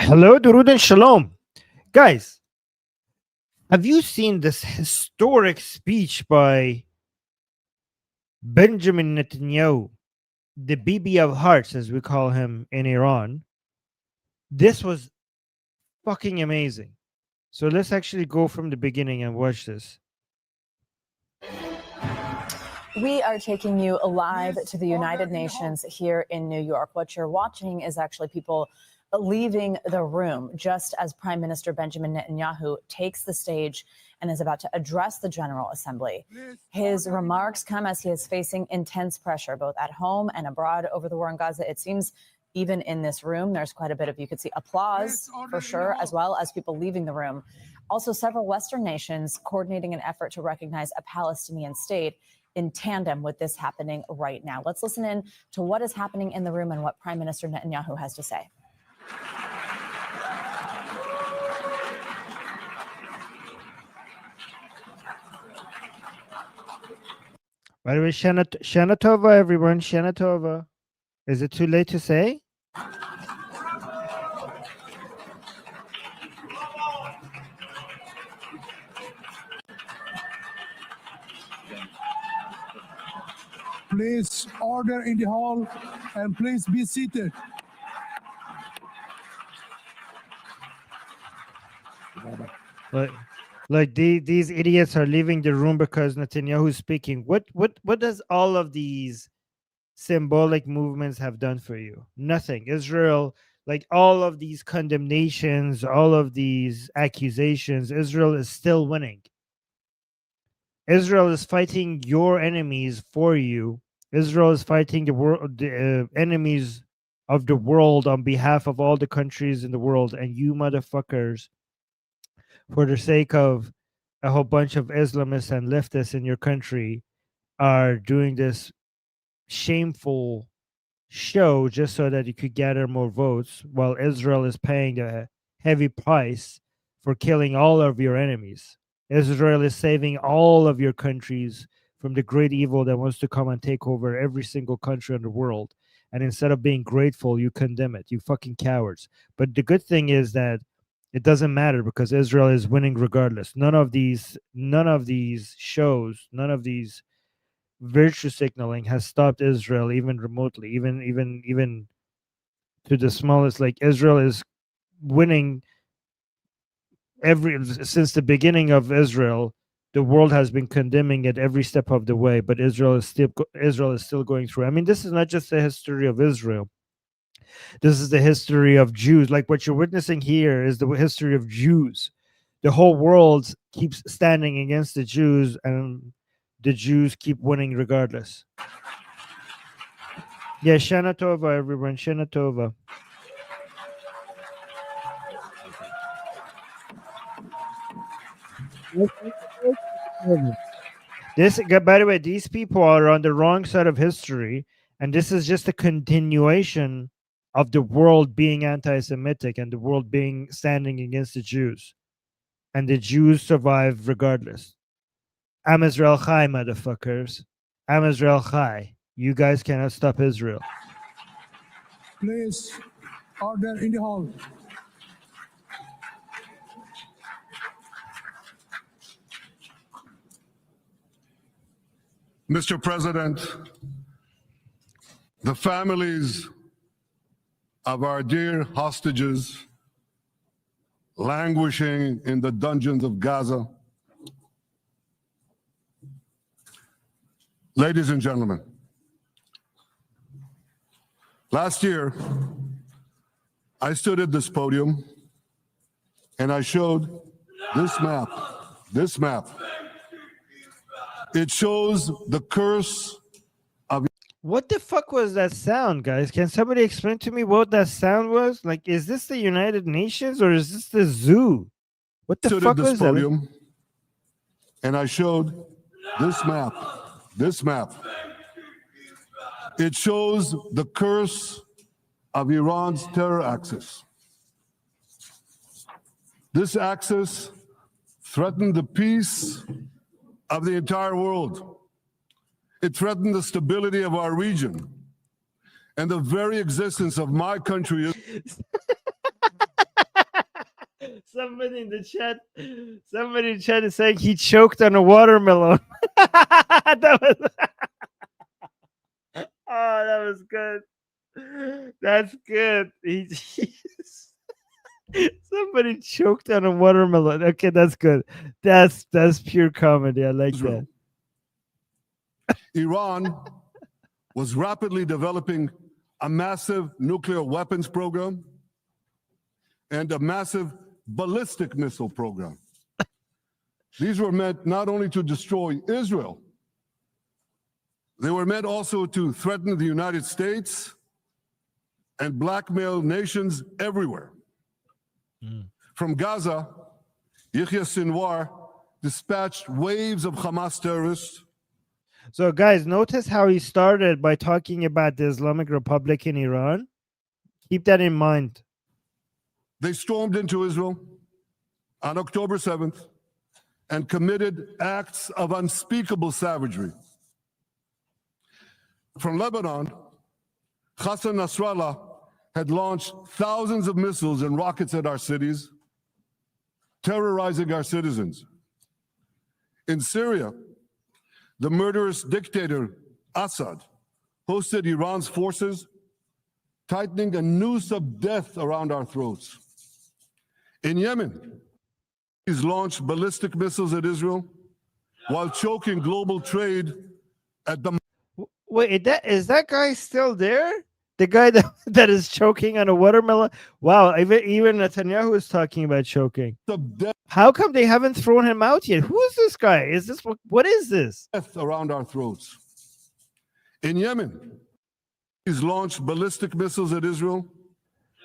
Hello, Durud and Shalom. Guys, have you seen this historic speech by Benjamin Netanyahu, the BB of hearts, as we call him in Iran? This was fucking amazing. So let's actually go from the beginning and watch this. We are taking you live to the United Nations here in New York. What you're watching is actually people leaving the room just as Prime Minister Benjamin Netanyahu takes the stage and is about to address the General Assembly. His remarks come as he is facing intense pressure, both at home and abroad over the war in Gaza. It seems even in this room, there's quite a bit of, you could see, applause for sure, as well as people leaving the room. Also, several Western nations coordinating an effort to recognize a Palestinian state in tandem with this happening right now. Let's listen in to what is happening in the room and what Prime Minister Netanyahu has to say. By the way, Shana Tova, everyone. Shana Tova. Is it too late to say? Please order in the hall and please be seated. Like these idiots are leaving the room because Netanyahu is speaking. What does all of these symbolic movements have done for you? Nothing. Israel, like all of these condemnations, all of these accusations, Israel is still winning. Israel is fighting your enemies for you. Israel is fighting the enemies of the world on behalf of all the countries in the world, and you motherfuckers, for the sake of a whole bunch of Islamists and leftists in your country, are doing this shameful show just so that you could gather more votes, while Israel is paying a heavy price for killing all of your enemies. Israel is saving all of your countries from the great evil that wants to come and take over every single country in the world. And instead of being grateful, you condemn it. You fucking cowards. But the good thing is that it doesn't matter because Israel is winning regardless. None of these shows, none of these virtue signaling has stopped Israel even remotely, even to the smallest. Like, Israel is winning since the beginning of Israel. The world has been condemning it every step of the way, but Israel is still going through. I mean, this is not just the history of Israel. This is the history of Jews. Like, what you're witnessing here is the history of Jews. The whole world keeps standing against the Jews, and the Jews keep winning regardless. Yeah, Shana Tova, everyone. Shana Tova. By the way, these people are on the wrong side of history, and this is just a continuation of the world being anti-Semitic and the world being standing against the Jews, and the Jews survive regardless. Am Israel Chai, motherfuckers. Am Israel Chai. You guys cannot stop Israel. Please order in the hall. Mr. President, the families of our dear hostages languishing in the dungeons of Gaza. Ladies and gentlemen, last year, I stood at this podium and I showed this map. This map. It shows the curse of... What the fuck was that sound, guys? Can somebody explain to me what that sound was? Like, is this the United Nations or is this the zoo? What the fuck was that? And I showed this map. This map. It shows the curse of Iran's terror axis. This axis threatened the peace of the entire world. It threatened the stability of our region and the very existence of my country. Somebody in the chat is saying he choked on a watermelon. That was oh, that was good. That's good. Somebody choked on a watermelon. Okay, that's good. That's pure comedy. I like Israel. that. Iran was rapidly developing a massive nuclear weapons program and a massive ballistic missile program. These were meant not only to destroy Israel, they were meant also to threaten the United States and blackmail nations everywhere. From Gaza, Yahya Sinwar dispatched waves of Hamas terrorists. So, guys, notice how he started by talking about the Islamic Republic in Iran. Keep that in mind. They stormed into Israel on October 7th and committed acts of unspeakable savagery. From Lebanon, Hassan Nasrallah had launched thousands of missiles and rockets at our cities, terrorizing our citizens. In Syria, the murderous dictator Assad hosted Iran's forces, tightening a noose of death around our throats. In Yemen, he's launched ballistic missiles at Israel while choking global trade at the Wait, is that guy still there? The guy that is choking on a watermelon? Wow, even Netanyahu is talking about choking. death How come they haven't thrown him out yet? Who is this guy? Is this what is this? around our throats. In Yemen, he's launched ballistic missiles at Israel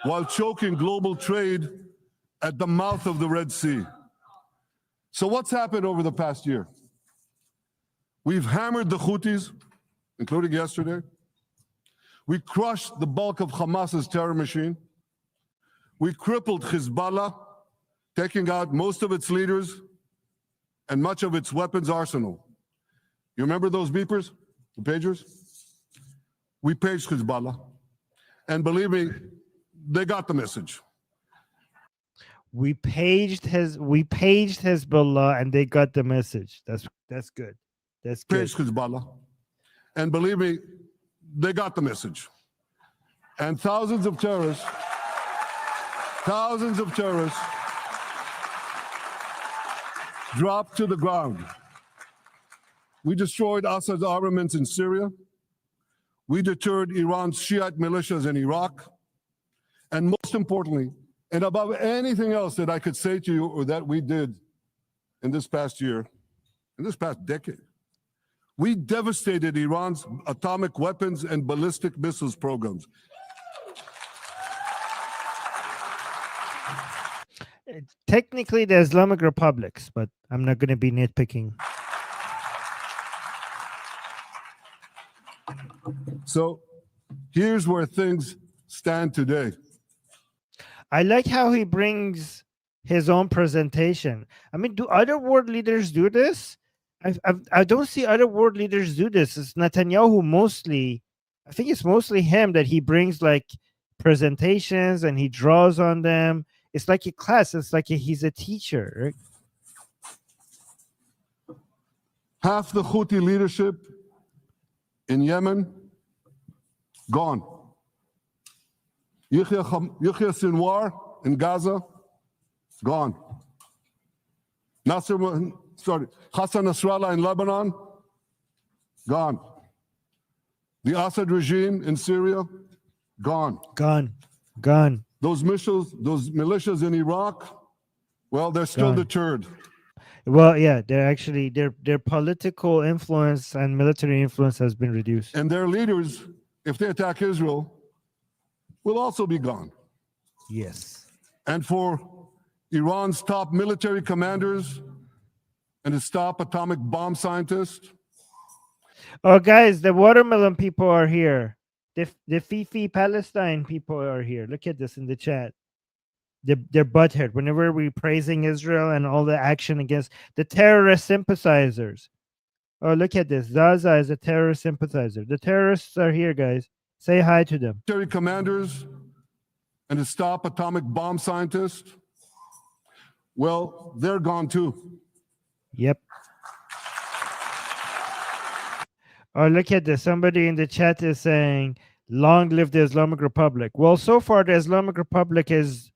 while choking global trade at the mouth of the Red Sea. So what's happened over the past year? We've hammered the Houthis, including yesterday. We crushed the bulk of Hamas's terror machine. We crippled Hezbollah, taking out most of its leaders and much of its weapons arsenal. You remember those beepers, the pagers? We paged Hezbollah. And believe me, they got the message. We paged Hezbollah and they got the message. That's good. That's good. Paged Hezbollah. And believe me, they got the message. And thousands of terrorists dropped to the ground. We destroyed Assad's armaments in Syria. We deterred Iran's Shiite militias in Iraq. And most importantly, and above anything else that I could say to you or that we did in this past year, in this past decade, we devastated Iran's atomic weapons and ballistic missiles programs. Technically, the Islamic Republics, but I'm not going to be nitpicking. So here's where things stand today. I like how he brings his own presentation. I mean, do other world leaders do this? I don't see other world leaders do this. It's Netanyahu mostly. I think it's mostly him that he brings like presentations and he draws on them. It's like a class. It's like he's a teacher. Right? Half the Houthi leadership in Yemen, gone. Yahya Sinwar in Gaza, gone. Hassan Nasrallah in Lebanon, gone. The Assad regime in Syria, gone. Gone. Those militias in Iraq, well, they're still deterred. Well, yeah, they're actually their political influence and military influence has been reduced. And their leaders, if they attack Israel, will also be gone. Yes. And for Iran's top military commanders and its top atomic bomb scientists. Oh, guys, the watermelon people are here. The Fifi Palestine people are here. Look at this in the chat. They're butthurt whenever we're praising Israel and all the action against the terrorist sympathizers. Oh, look at this. Zaza is a terrorist sympathizer. The terrorists are here, guys. Say hi to them. Military commanders and its top atomic bomb scientists. well, they're gone too. Yep. Oh, look at this. Somebody in the chat is saying, long live the Islamic Republic. Well, so far, the Islamic Republic is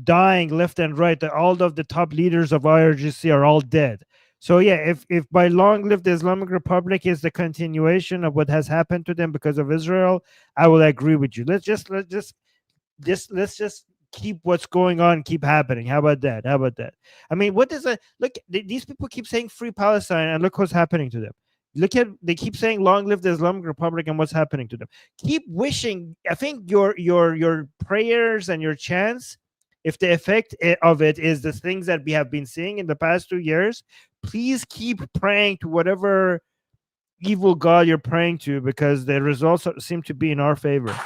dying left and right. All of the top leaders of IRGC are all dead. So yeah, if by long live the Islamic Republic is the continuation of what has happened to them because of Israel, I will agree with you. Let's just keep what's going on keep happening. How about that? How about that? I mean, what is a look? These people keep saying free Palestine, and look what's happening to them. Look at they keep saying long live the Islamic Republic, and what's happening to them. Keep wishing. I think your prayers and your chants, if the effect of it is the things that we have been seeing in the past 2 years, please keep praying to whatever evil god you're praying to, because the results seem to be in our favor.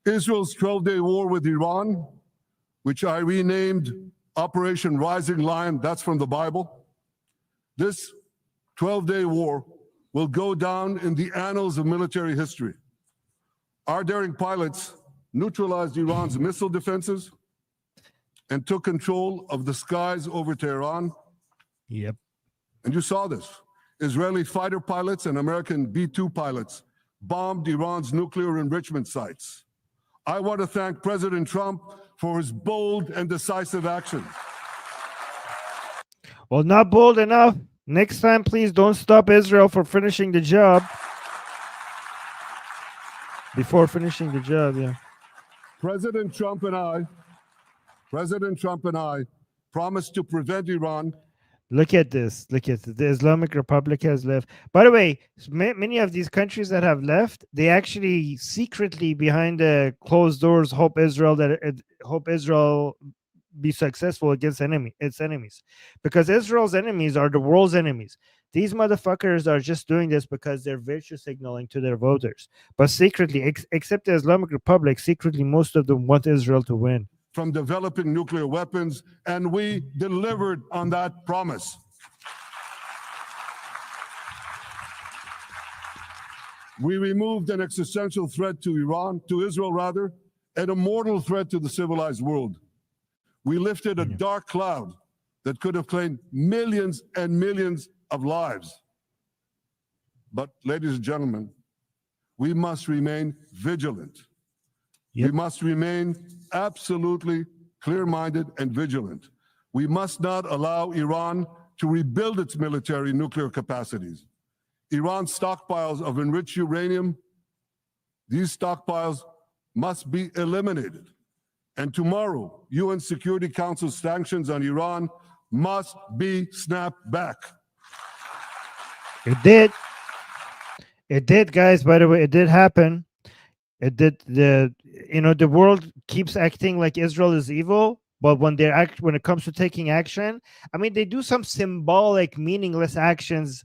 Israel's 12-day war with Iran, which I renamed Operation Rising Lion, that's from the Bible. This 12-day war will go down in the annals of military history. Our daring pilots neutralized Iran's missile defenses and took control of the skies over Tehran. Yep. And you saw this. Israeli fighter pilots and American B-2 pilots bombed Iran's nuclear enrichment sites. I want to thank President Trump for his bold and decisive action. Well, not bold enough. Next time, please don't stop Israel from finishing the job. Before finishing the job, yeah. President Trump and I promised to prevent Iran. Look at this. Look at this. The Islamic Republic has left. By the way, many of these countries that have left, they actually secretly behind the closed doors hope Israel be successful against its enemies, because Israel's enemies are the world's enemies. These motherfuckers are just doing this because they're virtue signaling to their voters. But secretly, except the Islamic Republic, secretly most of them want Israel to win. From developing nuclear weapons, and we delivered on that promise. We removed an existential threat to Israel, and a mortal threat to the civilized world. We lifted a dark cloud that could have claimed millions and millions of lives. But, ladies and gentlemen, we must remain vigilant. Yep. We must remain absolutely clear-minded and vigilant. We must not allow Iran to rebuild its military nuclear capacities. Iran's stockpiles of enriched uranium, these stockpiles must be eliminated. And tomorrow, UN Security Council sanctions on Iran must be snapped back. It did. It did, guys. By the way, it did happen. It did. The world keeps acting like Israel is evil, but when it comes to taking action, I mean, they do some symbolic, meaningless actions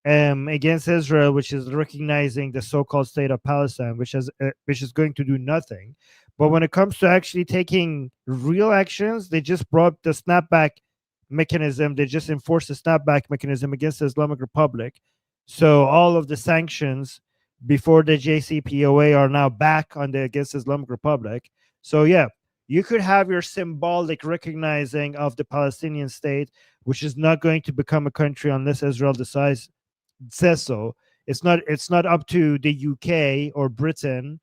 against Israel, which is recognizing the so-called state of Palestine, which is going to do nothing. But when it comes to actually taking real actions, they just brought the snapback mechanism. They just enforced the snapback mechanism against the Islamic Republic. So all of the sanctions before the JCPOA are now back on against the Islamic Republic. So yeah, you could have your symbolic recognizing of the Palestinian state, which is not going to become a country unless Israel says so. It's not up to the UK or Britain.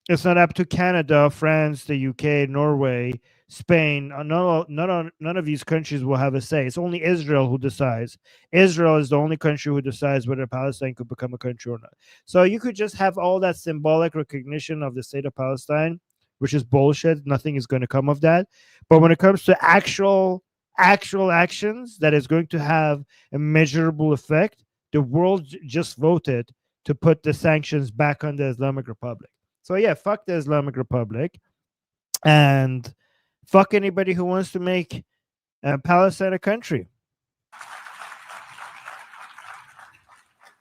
It's not up to Canada, France, the UK, Norway, Spain. None of these countries will have a say. It's only Israel who decides. Israel is the only country who decides whether Palestine could become a country or not. So you could just have all that symbolic recognition of the state of Palestine, which is bullshit. Nothing is going to come of that. But when it comes to actual actions that is going to have a measurable effect, the world just voted to put the sanctions back on the Islamic Republic. So yeah, fuck the Islamic Republic, and fuck anybody who wants to make Palestine a country.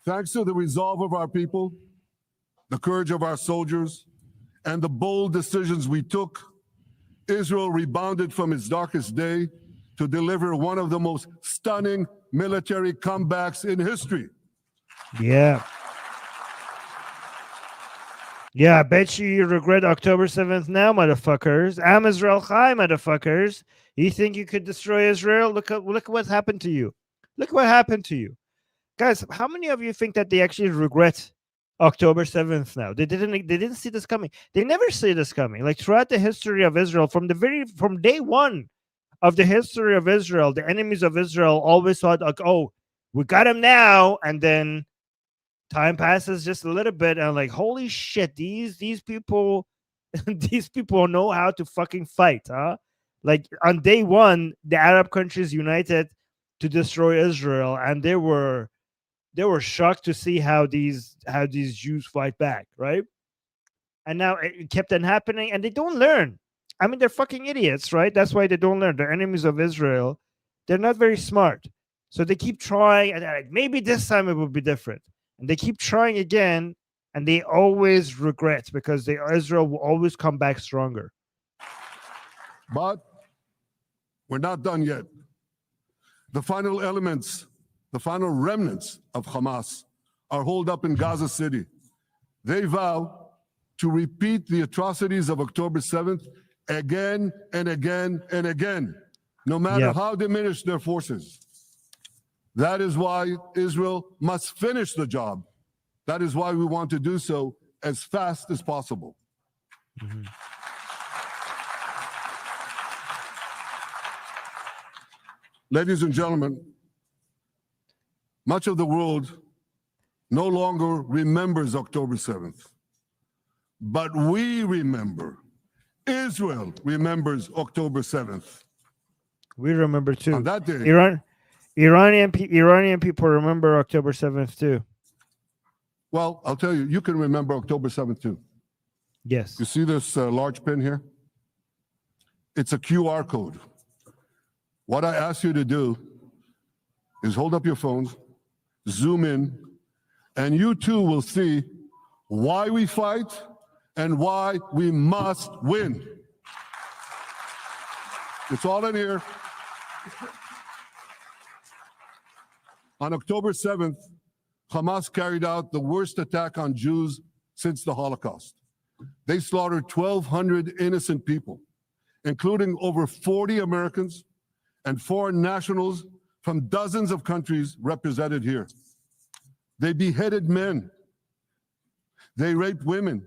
Thanks to the resolve of our people, the courage of our soldiers, and the bold decisions we took, Israel rebounded from its darkest day to deliver one of the most stunning military comebacks in history. Yeah. Yeah, I bet you regret October 7th now, motherfuckers. Am Israel Chai, motherfuckers. You think you could destroy Israel? Look what happened to you. Look what happened to you. Guys, how many of you think that they actually regret October 7th now? They didn't see this coming. They never see this coming. Like throughout the history of Israel, from day one of the history of Israel, the enemies of Israel always thought like, oh, we got him now, and then time passes just a little bit and like, holy shit, these people these people know how to fucking fight, huh? Like on day one, the Arab countries united to destroy Israel, and they were shocked to see how these Jews fight back, right? And now it kept on happening, and they don't learn. I mean, they're fucking idiots, right? That's why they don't learn. They're enemies of Israel. They're not very smart, so they keep trying, and they're like, maybe this time it will be different. And they keep trying again, and they always regret because Israel will always come back stronger. But we're not done yet. The final elements, the final remnants of Hamas are holed up in Gaza City. They vow to repeat the atrocities of October 7th again and again and again, no matter Yep. how diminished their forces. That is why Israel must finish the job. That is why we want to do so as fast as possible. Ladies and gentlemen, much of the world no longer remembers October 7th, but we remember. Israel remembers October 7th. We remember too. On that day, Iranian people remember October 7th too. well, I'll tell you, you can remember October 7th too. Yes. You see this large pin here? It's a QR code. What I ask you to do is hold up your phones, zoom in, and you too will see why we fight and why we must win. It's all in here. On October 7th, Hamas carried out the worst attack on Jews since the Holocaust. They slaughtered 1,200 innocent people, including over 40 Americans and foreign nationals from dozens of countries represented here. They beheaded men. They raped women.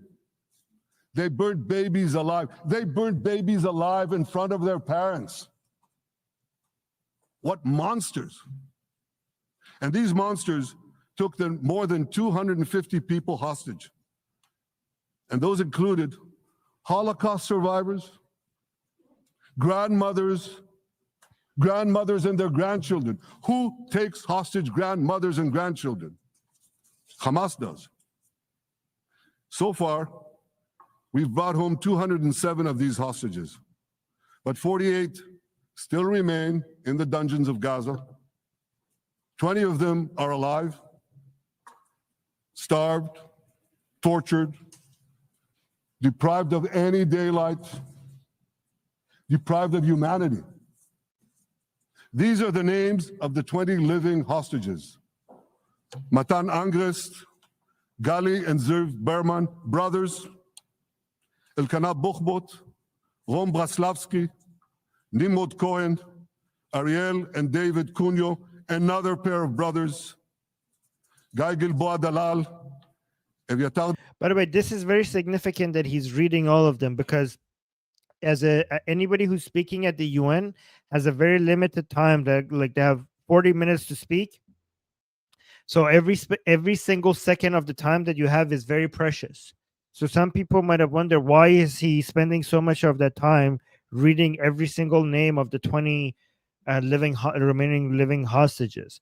They burnt babies alive. They burnt babies alive in front of their parents. What monsters. And these monsters took more than 250 people hostage. And those included Holocaust survivors, grandmothers and their grandchildren. Who takes hostage grandmothers and grandchildren? Hamas does. So far, we've brought home 207 of these hostages, but 48 still remain in the dungeons of Gaza. 20 of them are alive, starved, tortured, deprived of any daylight, deprived of humanity. These are the names of the 20 living hostages. Matan Angrist, Gali and Zerv Berman, brothers, Elkanah Buchbot, Rom Braslavsky, Nimrod Cohen, Ariel and David Cunyo, another pair of brothers, Guy Gilboa Dalal, Eviatar. By the way, this is very significant that he's reading all of them because as anybody who's speaking at the UN has a very limited time. That like they have 40 minutes to speak. So every single second of the time that you have is very precious. So some people might have wondered why is he spending so much of that time reading every single name of the 20 remaining living hostages.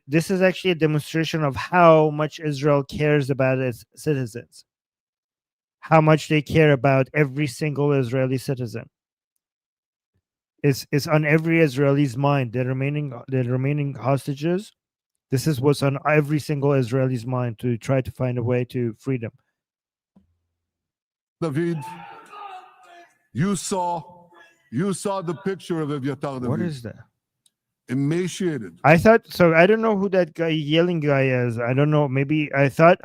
This is actually a demonstration of how much Israel cares about its citizens, how much they care about every single Israeli citizen. It's on every Israeli's mind. The remaining hostages. This is what's on every single Israeli's mind to try to find a way to freedom. David, you saw the picture of Eviatar David. What is that? emaciated. I thought so. I don't know who that guy, yelling guy is. I don't know. Maybe I thought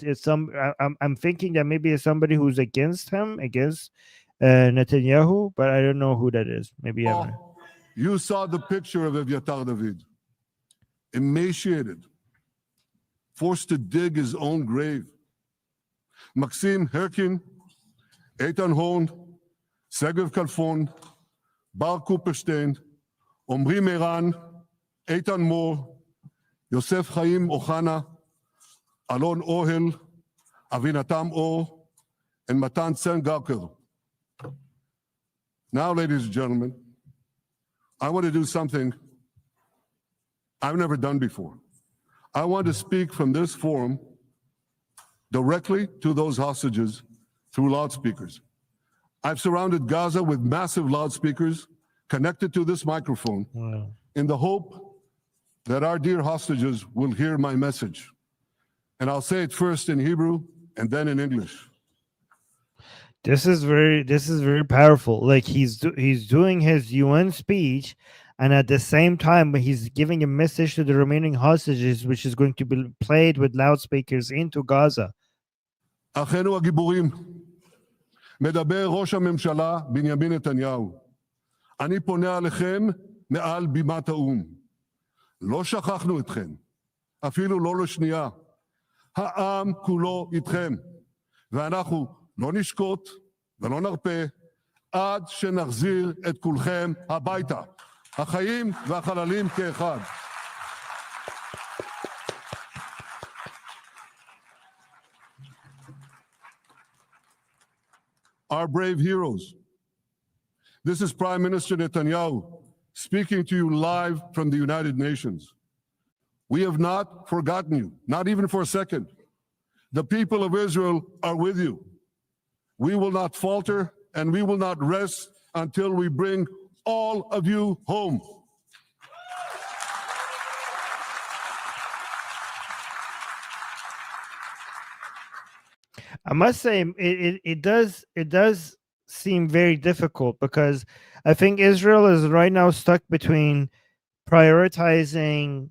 it's some. I'm thinking that maybe it's somebody who's against him, against Netanyahu, but I don't know who that is. Maybe I'm. You saw the picture of Evyatar David, emaciated, forced to dig his own grave. Maxim Herkin, Eitan Horn, Segev Kalfon, Bar Kupperstein, Omri Meran, Eitan Moore, Yosef Chaim Ochana, Alon Ohel, Avinatam Or, and Matan Tsengarker. Now, ladies and gentlemen, I want to do something I've never done before. I want to speak from this forum directly to those hostages through loudspeakers. I've surrounded Gaza with massive loudspeakers connected to this microphone in the hope that our dear hostages will hear my message. And I'll say it first in Hebrew and then in English. This is very powerful. Like he's doing his UN speech, and at the same time he's giving a message to the remaining hostages, which is going to be played with loudspeakers into Gaza. אחינו הגיבורים, מדבר ראש הממשלה בנימין נתניהו. אני פונה עליכם מעל בימת האו"ם. לא שכחנו אתכם, אפילו לא לשנייה. העם כולו איתכם, ואנחנו לא נשקוט ולא נרפה עד שנחזיר את כולכם הביתה. החיים והחללים כאחד. Our brave heroes. This is Prime Minister Netanyahu speaking to you live from the United Nations. We have not forgotten you, not even for a second. The people of Israel are with you. We will not falter and we will not rest until we bring all of you home. I must say it does seem very difficult, because I think Israel is right now stuck between prioritizing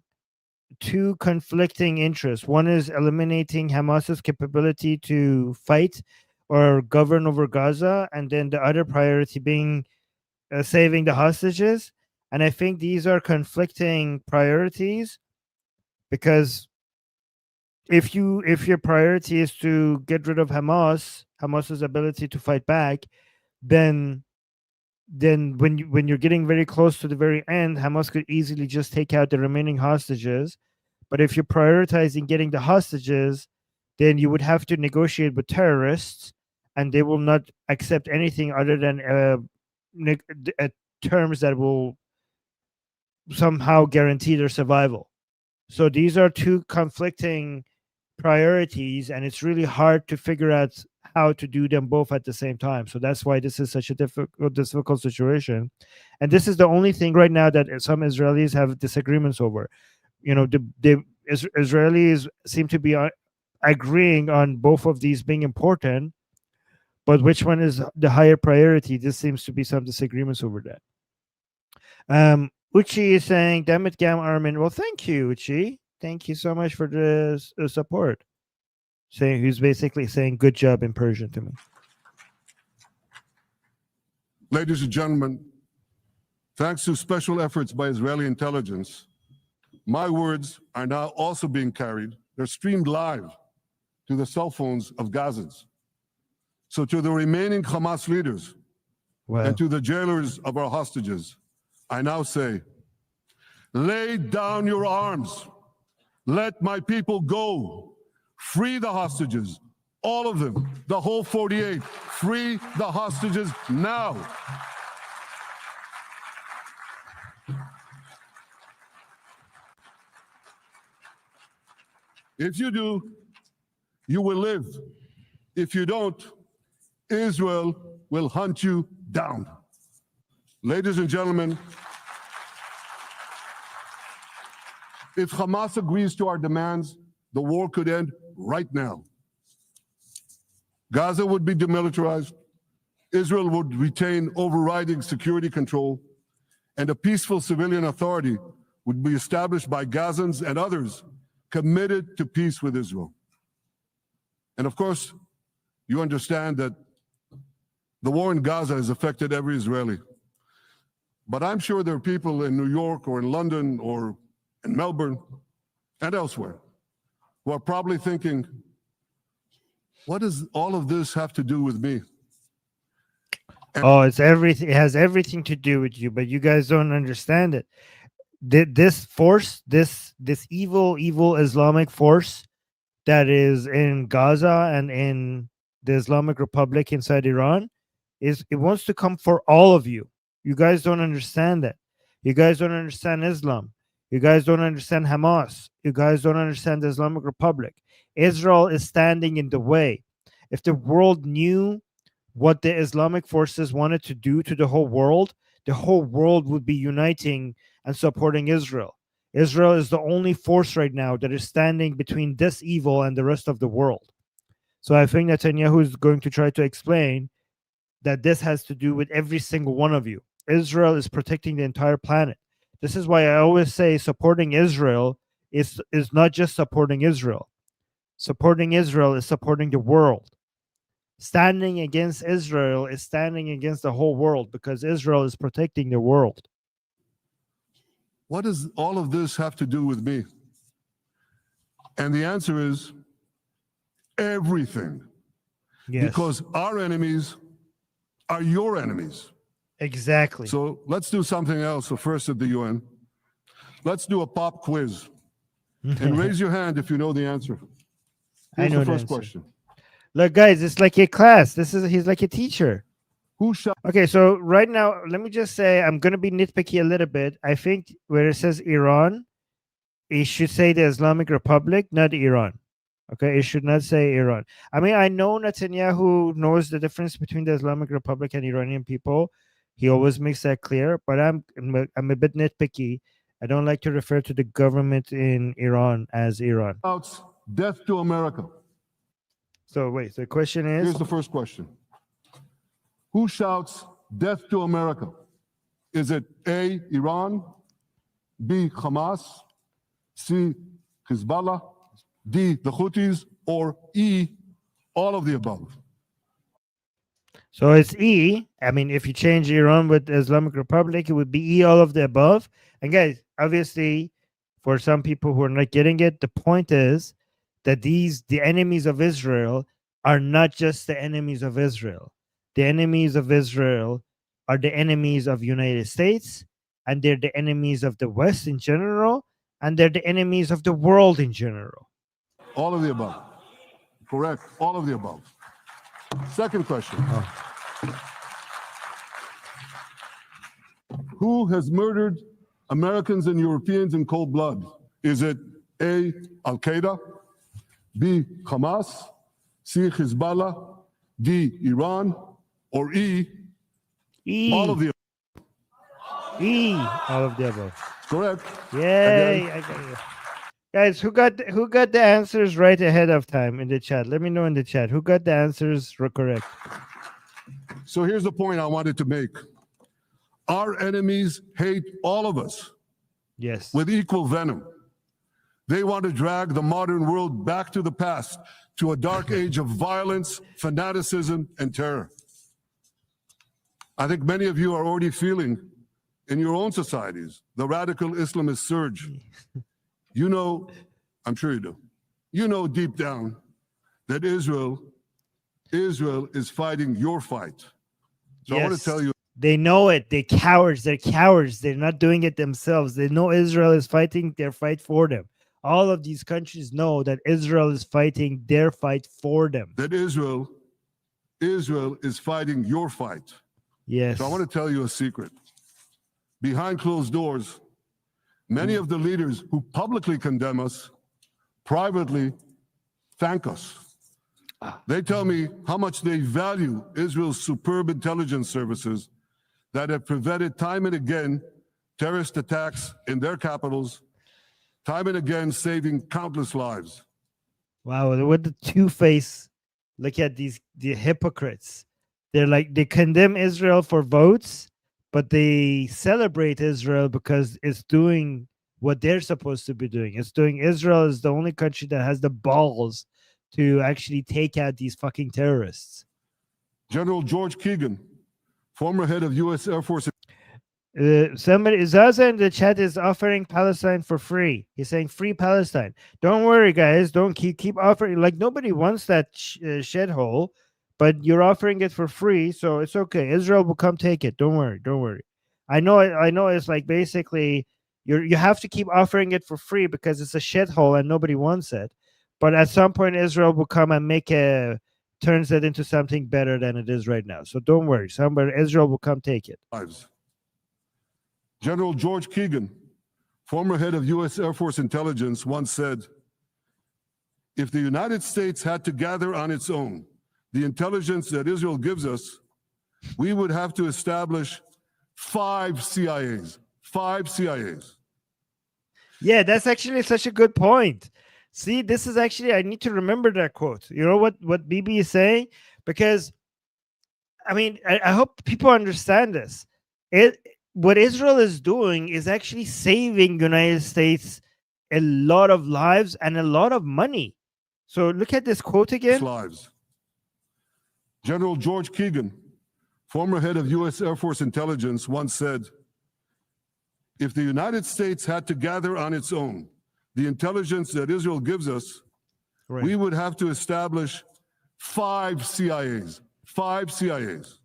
two conflicting interests. One is eliminating Hamas's capability to fight or govern over Gaza, and then the other priority being saving the hostages. And I think these are conflicting priorities, because if your priority is to get rid of Hamas's ability to fight back, then when you're getting very close to the very end, Hamas could easily just take out the remaining hostages. But if you're prioritizing getting the hostages, then you would have to negotiate with terrorists, and they will not accept anything other than terms that will somehow guarantee their survival. So these are two conflicting priorities, and it's really hard to figure out how to do them both at the same time. So that's why this is such a difficult situation. And this is the only thing right now that some Israelis have disagreements over. You know, the Israelis seem to be agreeing on both of these being important, but which one is the higher priority? This seems to be some disagreements over that. Uchi is saying, damn it, Gam Armin. Well, thank you, Uchi. Thank you so much for the support. Saying, he's basically saying good job in Persian to me. Ladies and gentlemen, thanks to special efforts by Israeli intelligence, my words are now also being carried. They're streamed live to the cell phones of Gazans. So to the remaining Hamas leaders and to the jailers of our hostages, I now say, lay down your arms. Let my people go. Free the hostages, all of them, the whole 48. Free the hostages now. If you do, you will live. If you don't, Israel will hunt you down. Ladies and gentlemen, if Hamas agrees to our demands, the war could end right now. Gaza would be demilitarized. Israel would retain overriding security control. and a peaceful civilian authority would be established by Gazans and others committed to peace with Israel. And of course, you understand that the war in Gaza has affected every Israeli. But I'm sure there are people in New York or in London or in Melbourne and elsewhere who are probably thinking, what does all of this have to do with me? Oh, it's everything. It has everything to do with you, but you guys don't understand it. This force, this evil Islamic force that is in Gaza and in the Islamic Republic inside Iran, it wants to come for all of you. You guys don't understand that. You guys don't understand Islam. You guys don't understand Hamas. You guys don't understand the Islamic Republic. Israel is standing in the way. If the world knew what the Islamic forces wanted to do to the whole world would be uniting and supporting Israel. Israel is the only force right now that is standing between this evil and the rest of the world. So I think Netanyahu is going to try to explain that this has to do with every single one of you. Israel is protecting the entire planet. This is why I always say supporting Israel is not just supporting Israel. Supporting Israel is supporting the world. Standing against Israel is standing against the whole world because Israel is protecting the world. What does all of this have to do with me? And the answer is everything. Yes. Because our enemies are your enemies. Exactly. So let's do something else. So first at the UN, let's do a pop quiz. And raise your hand if you know the answer. Here's know the the first answer. question. Look, guys, it's like a class. He's like a teacher. Who shall Okay, so right now, let me just say I'm going to be nitpicky a little bit. I think where it says Iran, it should say the Islamic Republic, not Iran. Okay, it should not say Iran. I mean, I know Netanyahu knows the difference between the Islamic Republic and Iranian people. He always makes that clear, but I'm a bit nitpicky. I don't like to refer to the government in Iran as Iran. shouts death to America? So wait, the question is, Here's the first question. Who shouts death to America? Is it A, Iran, B, Hamas, C, Hezbollah, D, the Houthis, or E, all of the above? so it's E. I mean, if you change Iran with the Islamic Republic, it would be E, all of the above. And guys, obviously, for some people who are not getting it, the point is that the enemies of Israel are not just the enemies of Israel. The enemies of Israel are the enemies of United States, and they're the enemies of the West in general, and they're the enemies of the world in general. All of the above. Correct. All of the above. Second question. Who has murdered Americans and Europeans in cold blood? Is it A, Al-Qaeda, B, Hamas, C, Hezbollah, D, Iran, or E, E. all of the E, all of the above. correct? Yay! I got it. Guys, who got the answers right ahead of time in the chat? Let me know in the chat who got the answers correct. So here's the point I wanted to make. Our enemies hate all of us Yes. with equal venom. They want to drag the modern world back to the past, to a dark age of violence, fanaticism, and terror. I think many of you are already feeling in your own societies the radical Islamist surge. You know, I'm sure you do. You know deep down that Israel is fighting your fight. So I want to Yes. tell you, They know it. They're cowards. They're cowards. They're not doing it themselves. They know Israel is fighting their fight for them. All of these countries know that Israel is fighting their fight for them. that Israel is fighting your fight. Yes. So I want to tell you a secret. Behind closed doors, many of the leaders who publicly condemn us privately thank us. They tell me how much they value Israel's superb intelligence services that have prevented time and again terrorist attacks in their capitals, time and again saving countless lives. Wow, with the two-face, look at the hypocrites. They're like, they condemn Israel for votes, but they celebrate Israel because it's doing what they're supposed to be doing. Israel is the only country that has the balls to actually take out these fucking terrorists. General George Keegan, former head of U.S. Air Force. Somebody Zaza in the chat is offering Palestine for free. He's saying free Palestine. Don't worry, guys. Don't keep offering. Like, nobody wants that shed hole, but you're offering it for free, so it's okay. Israel will come take it. Don't worry. I know it's like basically you have to keep offering it for free because it's a shed hole and nobody wants it. But at some point Israel will come and turns it into something better than it is right now. So don't worry. Israel will come take it. Lives. General George Keegan, former head of U.S. Air Force intelligence, once said, if the United States had to gather on its own the intelligence that Israel gives us, we would have to establish 5 CIAs. 5 CIAs. Yeah, that's actually such a good point. See, this is actually, I need to remember that quote. You know what Bibi is saying? Because, I mean, I hope people understand this. What Israel is doing is actually saving United States a lot of lives and a lot of money. So look at this quote again. Lives. General George Keegan, former head of U.S. Air Force intelligence, once said, if the United States had to gather on its own the intelligence that Israel gives us, we would have to establish 5 CIAs. 5 CIAs.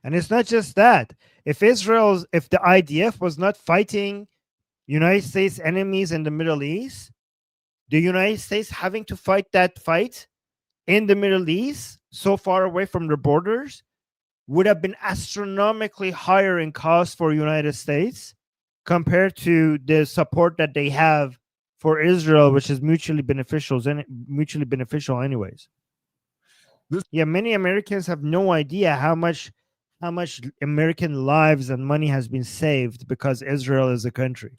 And it's not just that. If the IDF was not fighting United States enemies in the Middle East, the United States having to fight that fight in the Middle East, so far away from their borders, would have been astronomically higher in cost for United States compared to the support that they have for Israel, which is mutually beneficial anyways. Yeah, many Americans have no idea how much American lives and money has been saved because Israel is a country.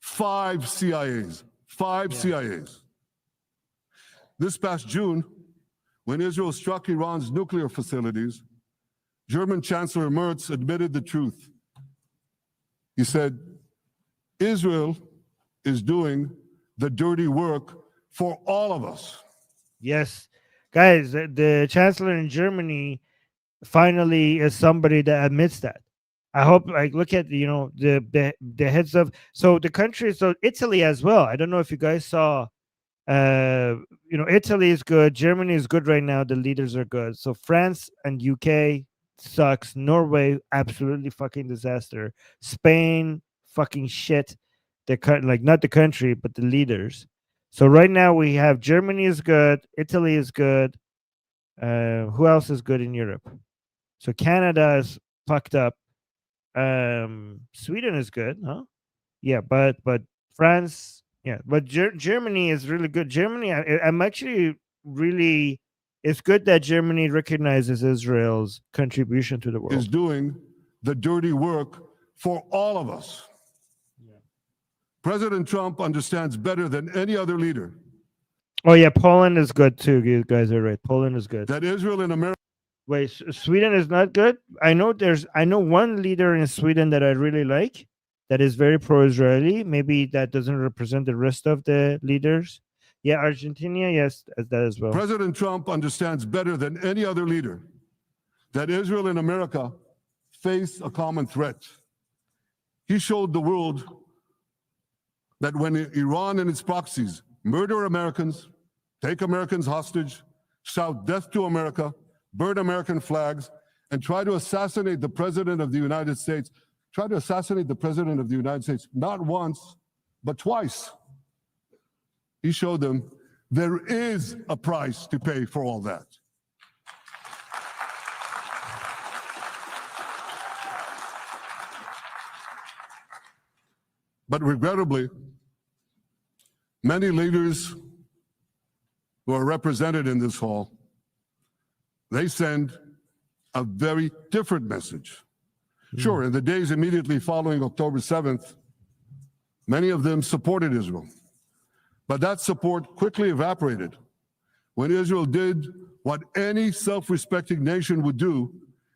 5 CIAs. 5 CIAs. This past June, when Israel struck Iran's nuclear facilities, German Chancellor Merz admitted the truth. He said, Israel is doing the dirty work for all of us. Yes. Guys, the Chancellor in Germany finally is somebody that admits that. I hope, like, look at the heads of the countries, so Italy as well. I don't know if you guys saw. Italy is good. Germany is good right now. The leaders are good. So France and UK sucks. Norway, absolutely fucking disaster. Spain, fucking shit. Not the country, but the leaders. So right now we have Germany is good. Italy is good. Who else is good in Europe? So Canada is fucked up. Sweden is good, huh? Yeah, but France, yeah, but Germany is really good. Germany, I'm actually really. It's good that Germany recognizes Israel's contribution to the world. Is doing the dirty work for all of us. Yeah. President Trump understands better than any other leader. Oh yeah, Poland is good too. You guys are right. Poland is good. That Israel and America. Wait, Sweden is not good? I know one leader in Sweden that I really like that is very pro-Israeli. Maybe that doesn't represent the rest of the leaders. Yeah, Argentina, yes, that as well. President Trump understands better than any other leader that Israel and America face a common threat. He showed the world that when Iran and its proxies murder Americans, take Americans hostage, shout death to America, burn American flags, and try to assassinate the President of the United States, not once, but twice. He showed them there is a price to pay for all that. But regrettably, many leaders who are represented in this hall, they send a very different message. Sure, in the days immediately following October 7th, many of them supported Israel. But that support quickly evaporated when Israel did what any self-respecting nation would do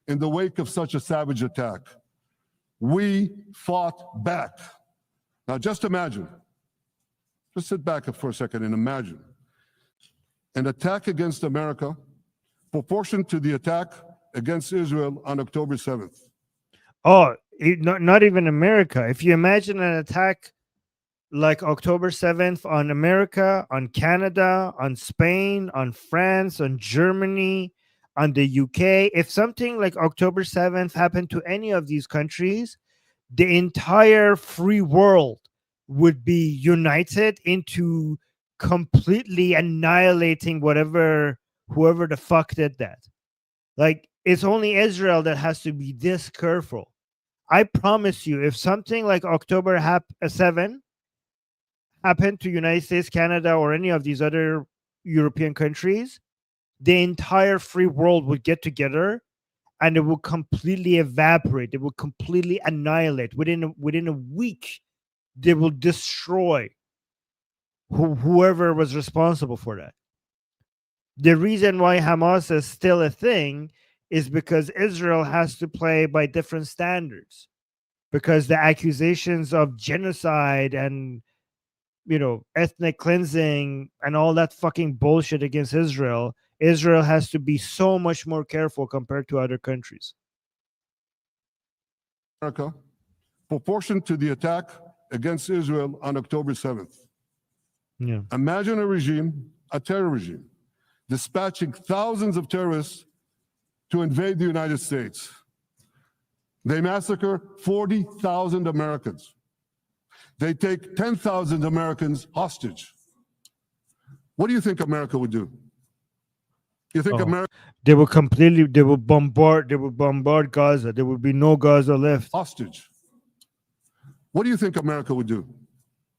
in the wake of such a savage attack. We fought back. Now just imagine, just sit back for a second and imagine an attack against America proportioned to the attack against Israel on October 7th. Oh, not even America. If you imagine an attack like October 7th on America, on Canada, on Spain, on France, on Germany, on the UK, if something like October 7th happened to any of these countries, the entire free world would be united into completely annihilating whoever the fuck did that. Like, it's only Israel that has to be this careful. I promise you, if something like October 7 happened to United States, Canada, or any of these other European countries, the entire free world would get together and it will completely evaporate. It will completely annihilate. Within a week, they will destroy whoever was responsible for that. The reason why Hamas is still a thing is because Israel has to play by different standards, because the accusations of genocide and ethnic cleansing and all that fucking bullshit against Israel has to be so much more careful compared to other countries. America, proportioned to the attack against Israel on October 7th. Yeah. Imagine a regime, a terror regime, dispatching thousands of terrorists to invade the United States. They massacre 40,000 Americans. They take 10,000 Americans hostage. What do you think America would do? You think America they will bombard Gaza. There will be no Gaza left. Hostage. What do you think America would do?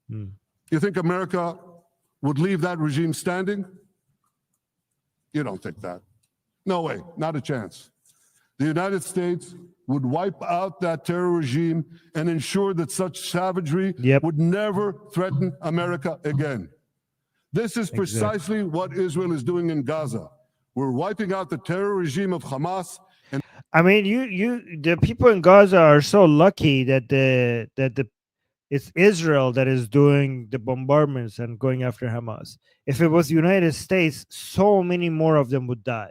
You think America would leave that regime standing? You don't think that. No way, not a chance. The United States would wipe out that terror regime and ensure that such savagery would never threaten America again. This is precisely what Israel is doing in Gaza. We're wiping out the terror regime of Hamas. And I mean, the people in Gaza are so lucky that it's Israel that is doing the bombardments and going after Hamas. If it was the United States, so many more of them would die.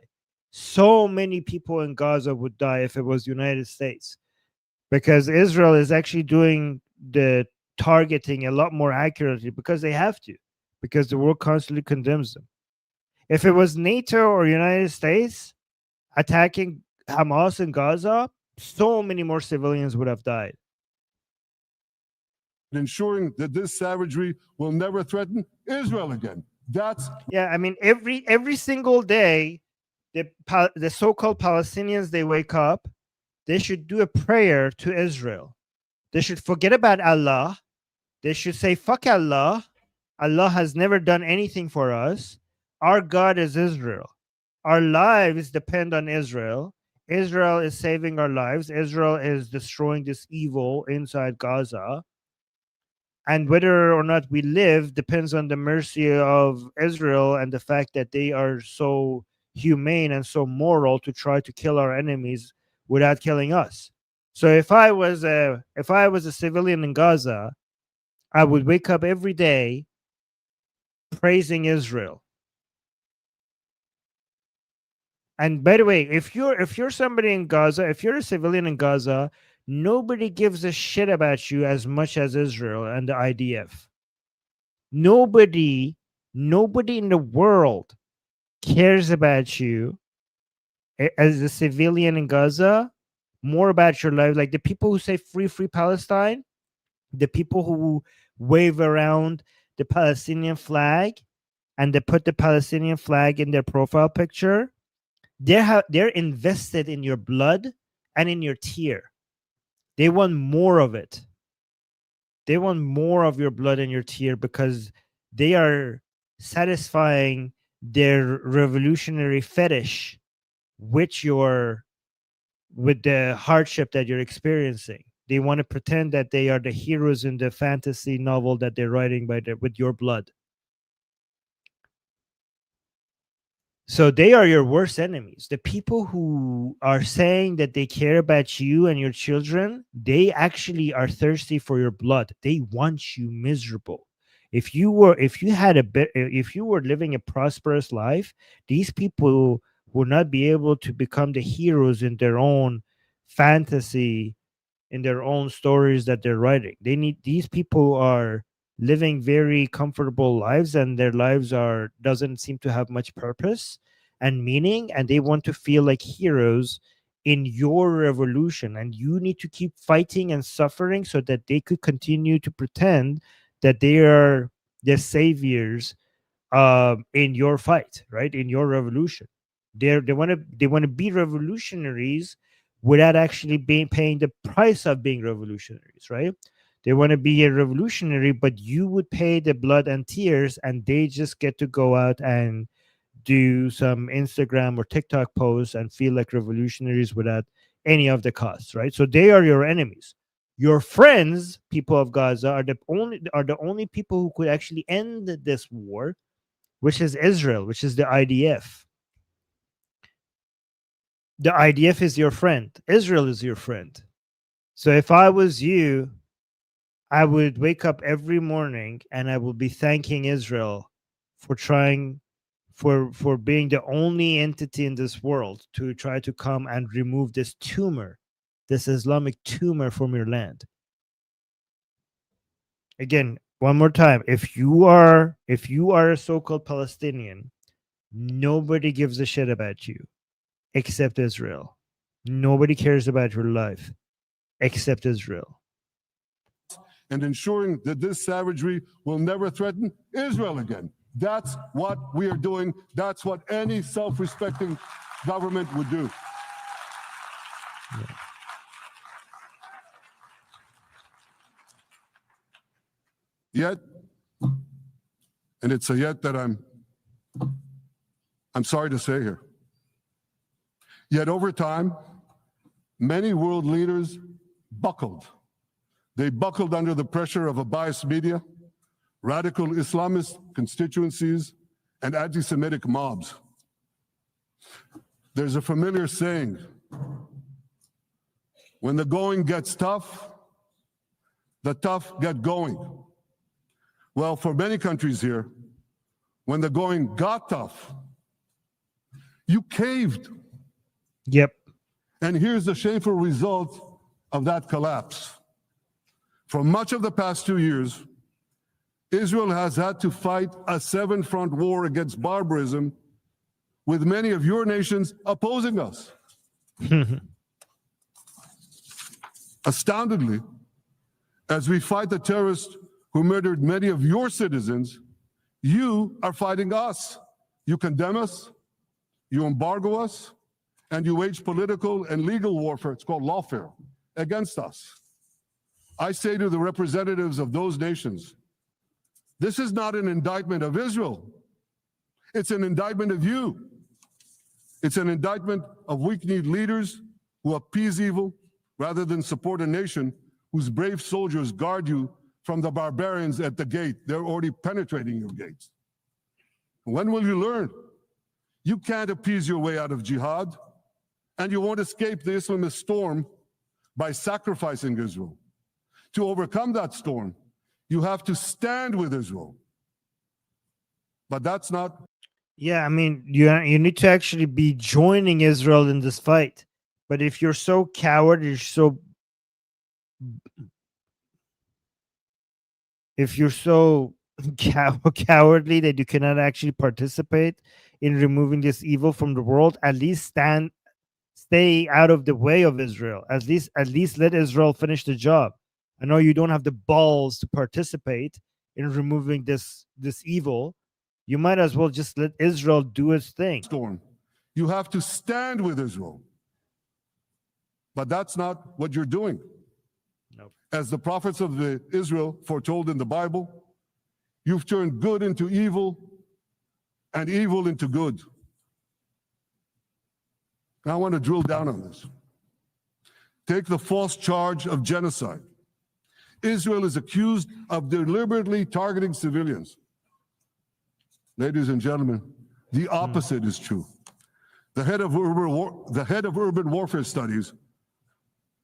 So many people in Gaza would die if it was the United States, because Israel is actually doing the targeting a lot more accurately because they have to, because the world constantly condemns them. If it was NATO or United States attacking Hamas in Gaza, so many more civilians would have died. ensuring that this savagery will never threaten Israel again. That's I mean, every single day, the so-called Palestinians, they wake up, they should do a prayer to Israel. They should forget about Allah. They should say, fuck Allah. Allah has never done anything for us. Our God is Israel. Our lives depend on Israel. Israel is saving our lives. Israel is destroying this evil inside Gaza. And whether or not we live depends on the mercy of Israel and the fact that they are so humane and so moral to try to kill our enemies without killing us. So if I was a civilian in Gaza, I would wake up every day praising Israel. And by the way, if you're somebody in Gaza, if you're a civilian in Gaza, nobody gives a shit about you as much as Israel and the IDF. Nobody in the world cares about you as a civilian in Gaza more about your life. Like the people who say free Palestine, the people who wave around the Palestinian flag and they put the Palestinian flag in their profile picture, they're invested in your blood and in your tear. They want more of it. They want more of your blood and your tear because they are satisfying their revolutionary fetish with the hardship that you're experiencing. They want to pretend that they are the heroes in the fantasy novel that they're writing with your blood. So they are your worst enemies. The people who are saying that they care about you and your children, they actually are thirsty for your blood. They want you miserable. If you were living a prosperous life, these people will not be able to become the heroes in their own fantasy, in their own stories that they're writing. These people are living very comfortable lives, and their lives are doesn't seem to have much purpose and meaning, and they want to feel like heroes in your revolution, and you need to keep fighting and suffering so that they could continue to pretend that they are the saviors in your fight, right, in your revolution. They want to be revolutionaries without actually paying the price of being revolutionaries, right? They want to be a revolutionary, but you would pay the blood and tears, and they just get to go out and do some Instagram or TikTok posts and feel like revolutionaries without any of the costs, right? So they are your enemies. Your friends, people of Gaza, are the only people who could actually end this war, which is Israel, which is the IDF. The IDF is your friend. Israel is your friend. So if I was you, I would wake up every morning and I would be thanking Israel for trying for being the only entity in this world to try to come and remove this tumor, this Islamic tumor from your land. Again, one more time, if you are a so-called Palestinian, nobody gives a shit about you except Israel. Nobody cares about your life except Israel. And ensuring that this savagery will never threaten Israel again. That's what we are doing. That's what any self-respecting government would do. Yeah. Yet, and it's a yet that I'm sorry to say here. Yet over time, many world leaders buckled. They buckled under the pressure of a biased media, radical Islamist constituencies, and anti-Semitic mobs. There's a familiar saying, when the going gets tough, the tough get going. Well, for many countries here, when the going got tough, you caved. Yep. And here's the shameful result of that collapse. For much of the past 2 years, Israel has had to fight a 7-front war against barbarism, with many of your nations opposing us. Astoundingly, as we fight the terrorists who murdered many of your citizens, you are fighting us. You condemn us, you embargo us, and you wage political and legal warfare, it's called lawfare, against us. I say to the representatives of those nations, this is not an indictment of Israel. It's an indictment of you. It's an indictment of weak-kneed leaders who appease evil rather than support a nation whose brave soldiers guard you from the barbarians at the gate. They're already penetrating your gates. When will you learn? You can't appease your way out of jihad, and you won't escape the Islamist storm by sacrificing Israel. To overcome that storm, you have to stand with Israel. But that's not... Yeah, I mean, you need to actually be joining Israel in this fight. But if you're so cowardly that you cannot actually participate in removing this evil from the world, at least stay out of the way of Israel. At least let Israel finish the job. I know you don't have the balls to participate in removing this evil. You might as well just let Israel do its thing. Storm. You have to stand with Israel. But that's not what you're doing. Nope. As the prophets of Israel foretold in the Bible, you've turned good into evil and evil into good. Now I want to drill down on this. Take the false charge of genocide. Israel is accused of deliberately targeting civilians. Ladies and gentlemen, The opposite is true. The head of urban warfare studies,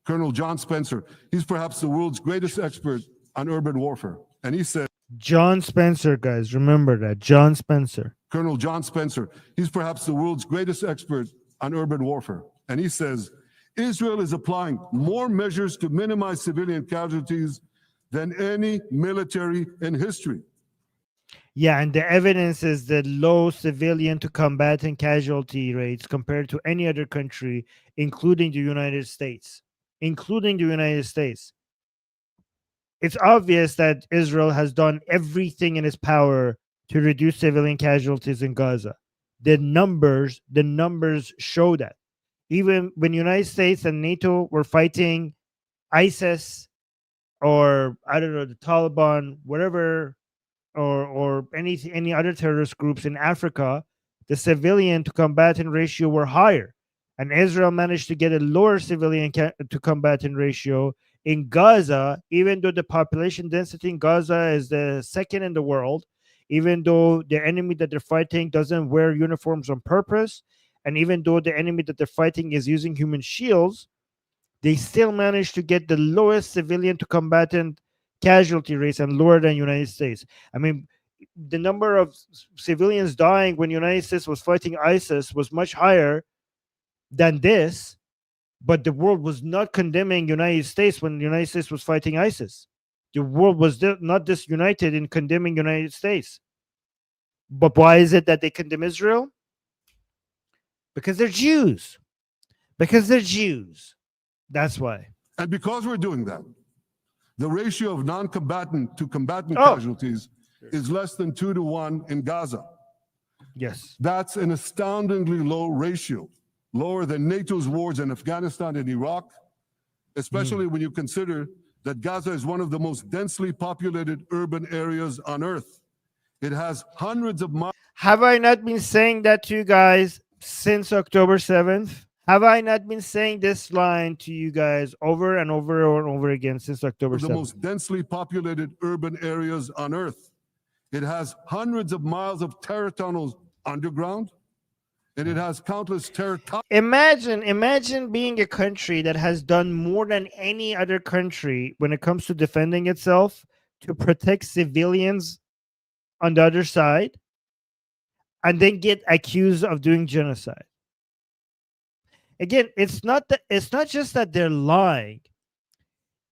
Colonel John Spencer, he's perhaps the world's greatest expert on urban warfare. And he said, John Spencer, guys, remember that. John Spencer. Colonel John Spencer, he's perhaps the world's greatest expert on urban warfare. And he says, Israel is applying more measures to minimize civilian casualties than any military in history. Yeah, and the evidence is the low civilian to combatant casualty rates compared to any other country, including the United States. Including the United States. It's obvious that Israel has done everything in its power to reduce civilian casualties in Gaza. The numbers show that. Even when the United States and NATO were fighting ISIS or, I don't know, the Taliban, whatever, or any other terrorist groups in Africa, the civilian to combatant ratio were higher. And Israel managed to get a lower civilian to combatant ratio in Gaza, even though the population density in Gaza is the second in the world, even though the enemy that they're fighting doesn't wear uniforms on purpose, and even though the enemy that they're fighting is using human shields, they still managed to get the lowest civilian to combatant casualty rates and lower than United States. I mean, the number of civilians dying when United States was fighting ISIS was much higher than this, but the world was not condemning United States when the United States was fighting ISIS. The world was not disunited in condemning United States. But why is it that they condemn Israel? Because they're Jews. Because they're Jews. That's why. And because we're doing that, the ratio of non-combatant to combatant casualties is less than 2 to 1 in Gaza. Yes. That's an astoundingly low ratio, lower than NATO's wars in Afghanistan and Iraq, especially when you consider that Gaza is one of the most densely populated urban areas on earth. It has hundreds of miles. Have I not been saying that to you guys since October 7th? Have I not been saying this line to you guys over and over and over again since October 7th? The most densely populated urban areas on earth. It has hundreds of miles of terror tunnels underground, and it has countless terror tunnels. Imagine being a country that has done more than any other country when it comes to defending itself to protect civilians on the other side, and then get accused of doing genocide. Again, it's not just that they're lying.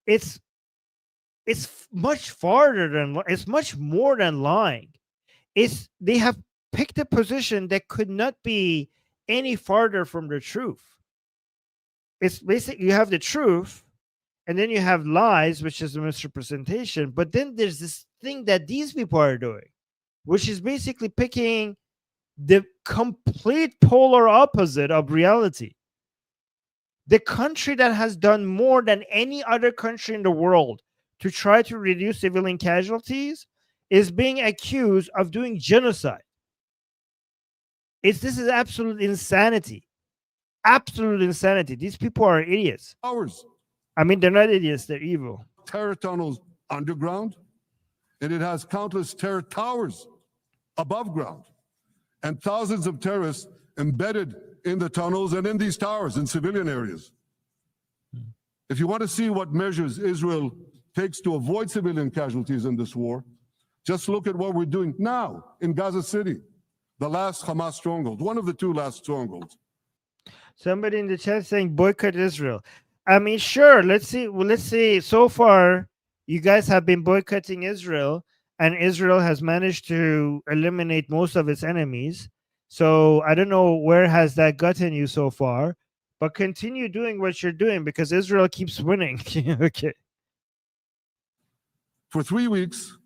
It's much farther than, it's much more than lying. They have picked a position that could not be any farther from the truth. It's basically you have the truth, and then you have lies, which is a misrepresentation. But then there's this thing that these people are doing, which is basically picking the complete polar opposite of reality. The country that has done more than any other country in the world to try to reduce civilian casualties is being accused of doing genocide. This is absolute insanity. Absolute insanity. These people are idiots. Hours. I mean, they're not idiots, they're evil. Terror tunnels underground, and it has countless terror towers above ground, and thousands of terrorists embedded in the tunnels and in these towers in civilian areas. If you want to see what measures Israel takes to avoid civilian casualties in this war, just look at what we're doing now in Gaza City, the last Hamas stronghold, one of the 2 last strongholds. Somebody in the chat saying boycott Israel. I mean, sure, let's see. So far, you guys have been boycotting Israel, and Israel has managed to eliminate most of its enemies. So I don't know where has that gotten you so far, but continue doing what you're doing because Israel keeps winning. Okay. For 3 weeks,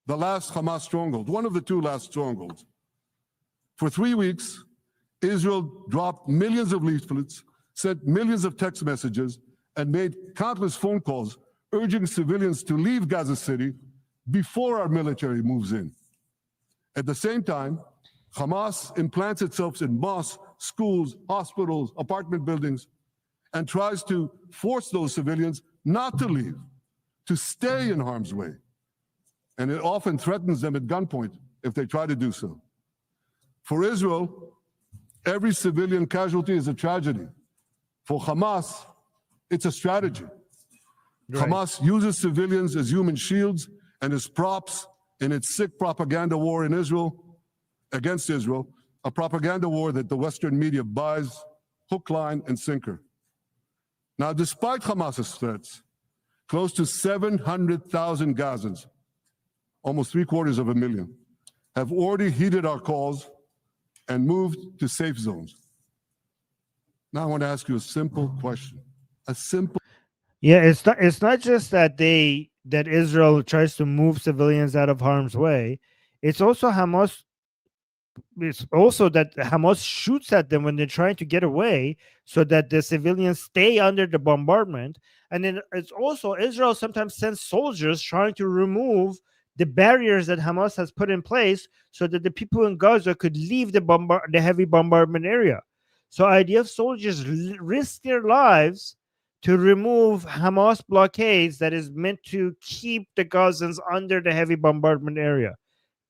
the last Hamas stronghold, one of the 2 last strongholds. For 3 weeks, Israel dropped millions of leaflets, sent millions of text messages, and made countless phone calls urging civilians to leave Gaza City before our military moves in. At the same time, Hamas implants itself in mosques, schools, hospitals, apartment buildings, and tries to force those civilians not to leave, to stay in harm's way. And it often threatens them at gunpoint if they try to do so. For Israel, every civilian casualty is a tragedy. For Hamas, it's a strategy. Right. Hamas uses civilians as human shields and as props in its sick propaganda war in Israel, against Israel, a propaganda war that the Western media buys hook, line, and sinker. Now, despite Hamas's threats, close to 700,000 Gazans, almost 750,000, have already heeded our calls and moved to safe zones. Now I want to ask you a simple question. A simple Yeah, it's not just that Israel tries to move civilians out of harm's way. It's also that Hamas shoots at them when they're trying to get away so that the civilians stay under the bombardment. And then it's also Israel sometimes sends soldiers trying to remove the barriers that Hamas has put in place so that the people in Gaza could leave the heavy bombardment area. So IDF soldiers risk their lives to remove Hamas blockades that is meant to keep the Gazans under the heavy bombardment area.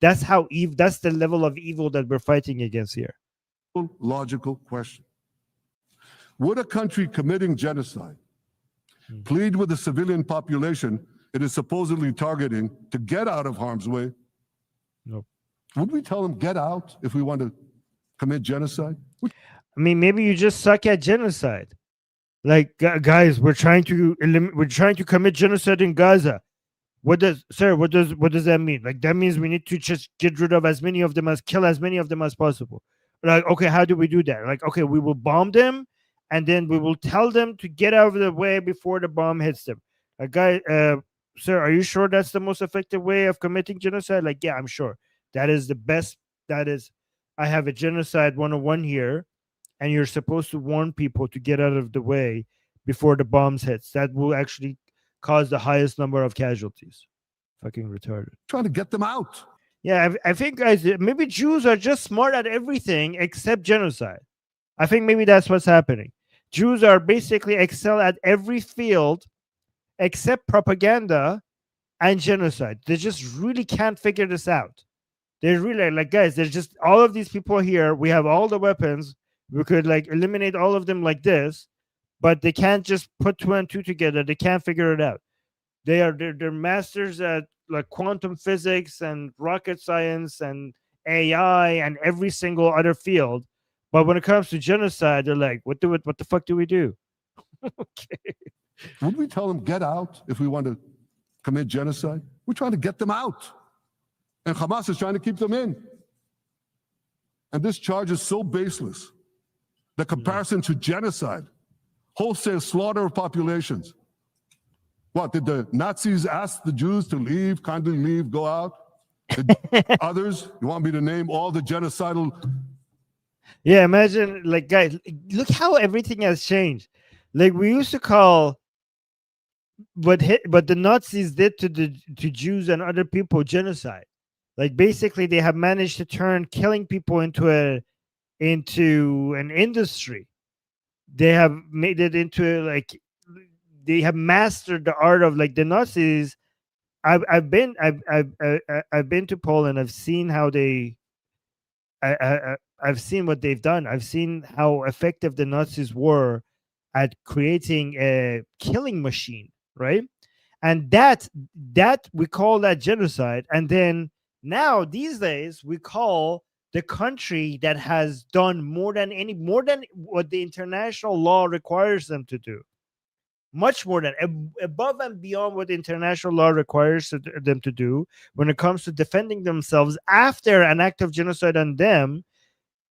That's how that's the level of evil that we're fighting against here. logical question. Would a country committing genocide plead with the civilian population it is supposedly targeting to get out of harm's way? Nope. Would we tell them get out if we want to commit genocide? I mean, maybe you just suck at genocide. Like, guys, we're trying to commit genocide in Gaza. What does that mean? Like, that means we need to just get rid of kill as many of them as possible. Like, okay, how do we do that? Like, okay, we will bomb them, and then we will tell them to get out of the way before the bomb hits them. Sir, are you sure that's the most effective way of committing genocide? Like, yeah, I'm sure. That is the best. I have a genocide 101 here, and you're supposed to warn people to get out of the way before the bombs hits. That will actually cause the highest number of casualties. Fucking retarded. Trying to get them out. Yeah, I think, guys, maybe Jews are just smart at everything except genocide. I think maybe that's what's happening. Jews are basically excel at every field except propaganda and genocide. They just really can't figure this out. They're really like, guys, there's just all of these people here. We have all the weapons. We could like eliminate all of them like this, but they can't just put 2 and 2 together. They can't figure it out. They're masters at like quantum physics and rocket science and AI and every single other field. But when it comes to genocide, they're like, what the fuck do we do? Okay. Would we tell them get out if we want to commit genocide? We're trying to get them out. And Hamas is trying to keep them in. And this charge is so baseless. The comparison to genocide, wholesale slaughter of populations. What, did the Nazis ask the Jews to leave, kindly leave, go out? Did others, you want me to name all the genocidal? Yeah, imagine, like, guys, look how everything has changed. Like, we used to call what the Nazis did to Jews and other people genocide. Like, basically, they have managed to turn killing people into an industry. They have made it into like they have mastered the art of like the Nazis. I've been to Poland. I've seen how I've seen what they've done. I've seen how effective the Nazis were at creating a killing machine, right? And that we call that genocide. And then now these days we call the country that has done more than what the international law requires them to do, much more than above and beyond what the international law requires them to do when it comes to defending themselves after an act of genocide on them.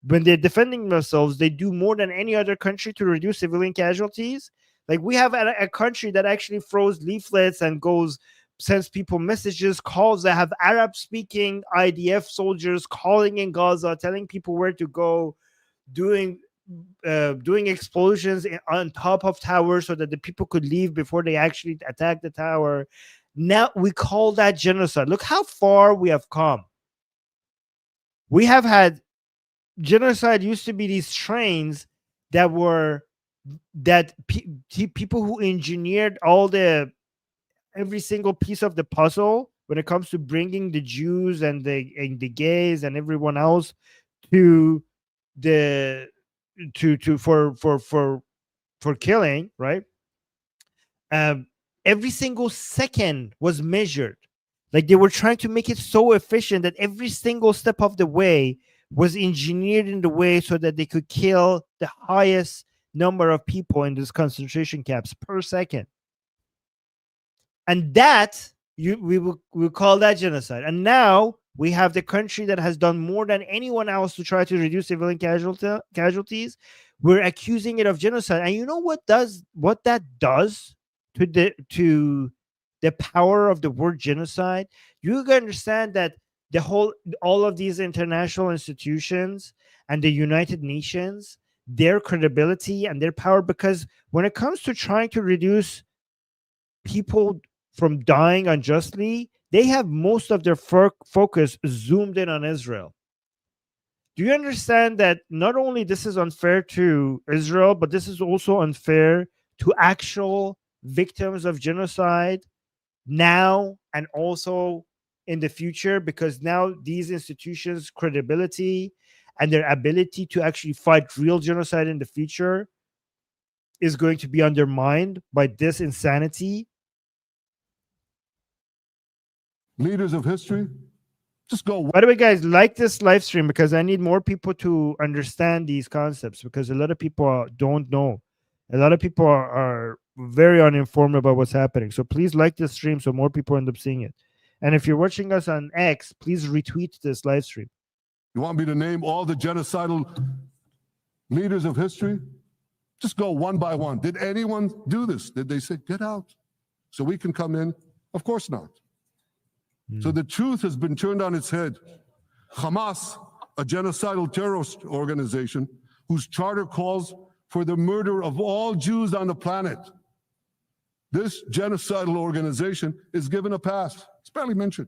When they're defending themselves, they do more than any other country to reduce civilian casualties. Like, we have a country that actually throws leaflets and sends people messages, calls that have Arab-speaking IDF soldiers calling in Gaza, telling people where to go, doing explosions on top of towers so that the people could leave before they actually attack the tower. Now we call that genocide. Look how far we have come. We have had genocide used to be these trains that were people who engineered every single piece of the puzzle when it comes to bringing the Jews and the gays and everyone else to the to for killing, right? um, every single second was measured. Like they were trying to make it so efficient that every single step of the way was engineered in the way so that they could kill the highest number of people in these concentration camps per second. And that we call that genocide. And now we have the country that has done more than anyone else to try to reduce civilian casualties. We're accusing it of genocide. And you know what that does to the power of the word genocide? You can understand that all of these international institutions and the United Nations, their credibility and their power, because when it comes to trying to reduce people from dying unjustly, they have most of their focus zoomed in on Israel. Do you understand that not only this is unfair to Israel, but this is also unfair to actual victims of genocide now and also in the future? Because now these institutions' credibility and their ability to actually fight real genocide in the future is going to be undermined by this insanity. Leaders of history, just go. By the way, guys, like this live stream because I need more people to understand these concepts, because a lot of people don't know. A lot of people are very uninformed about what's happening. So please like this stream so more people end up seeing it. And if you're watching us on X, please retweet this live stream. You want me to name all the genocidal leaders of history? Just go one by one. Did anyone do this? Did they say, get out so we can come in? Of course not. So the truth has been turned on its head. Hamas, a genocidal terrorist organization whose charter calls for the murder of all Jews on the planet. This genocidal organization is given a pass. It's barely mentioned.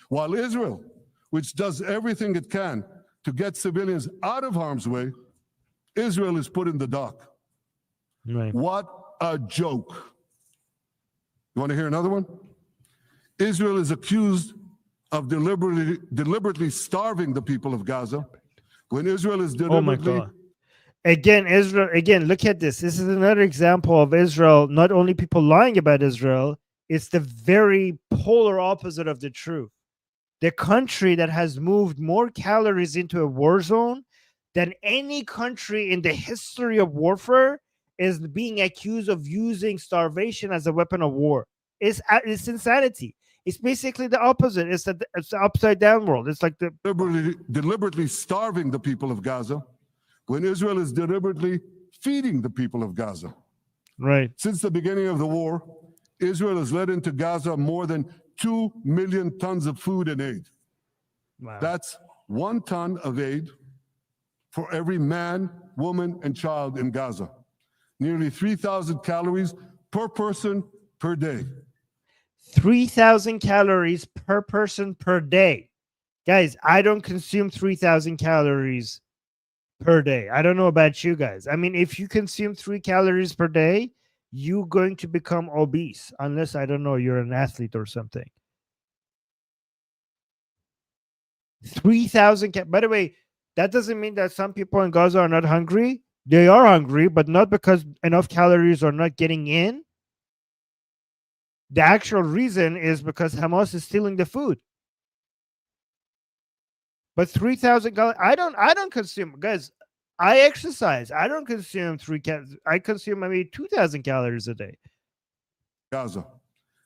While Israel, which does everything it can to get civilians out of harm's way, Israel is put in the dock. Right. What a joke. You want to hear another one? Israel is accused of deliberately starving the people of Gaza when Israel is deliberately... Oh my God. Again, Israel, look at this. This is another example of Israel, not only people lying about Israel, it's the very polar opposite of the truth. The country that has moved more calories into a war zone than any country in the history of warfare is being accused of using starvation as a weapon of war. It's insanity. It's basically the opposite. It's the upside down world. It's like the deliberately starving the people of Gaza when Israel is deliberately feeding the people of Gaza. Right. Since the beginning of the war, Israel has led into Gaza more than 2 million tons of food and aid. Wow. That's 1 ton of aid for every man, woman, and child in Gaza. Nearly 3,000 calories per person per day. 3,000 calories per person per day. Guys, I don't consume 3,000 calories per day. I don't know about you guys. I mean, if you consume 3 calories per day, you're going to become obese, unless, I don't know, you're an athlete or something. 3,000. By the way, that doesn't mean that some people in Gaza are not hungry. They are hungry, but not because enough calories are not getting in. The actual reason is because Hamas is stealing the food. But 3,000 calories, I don't consume, guys. I exercise. I don't consume 3 calories. I consume maybe 2,000 calories a day. Gaza,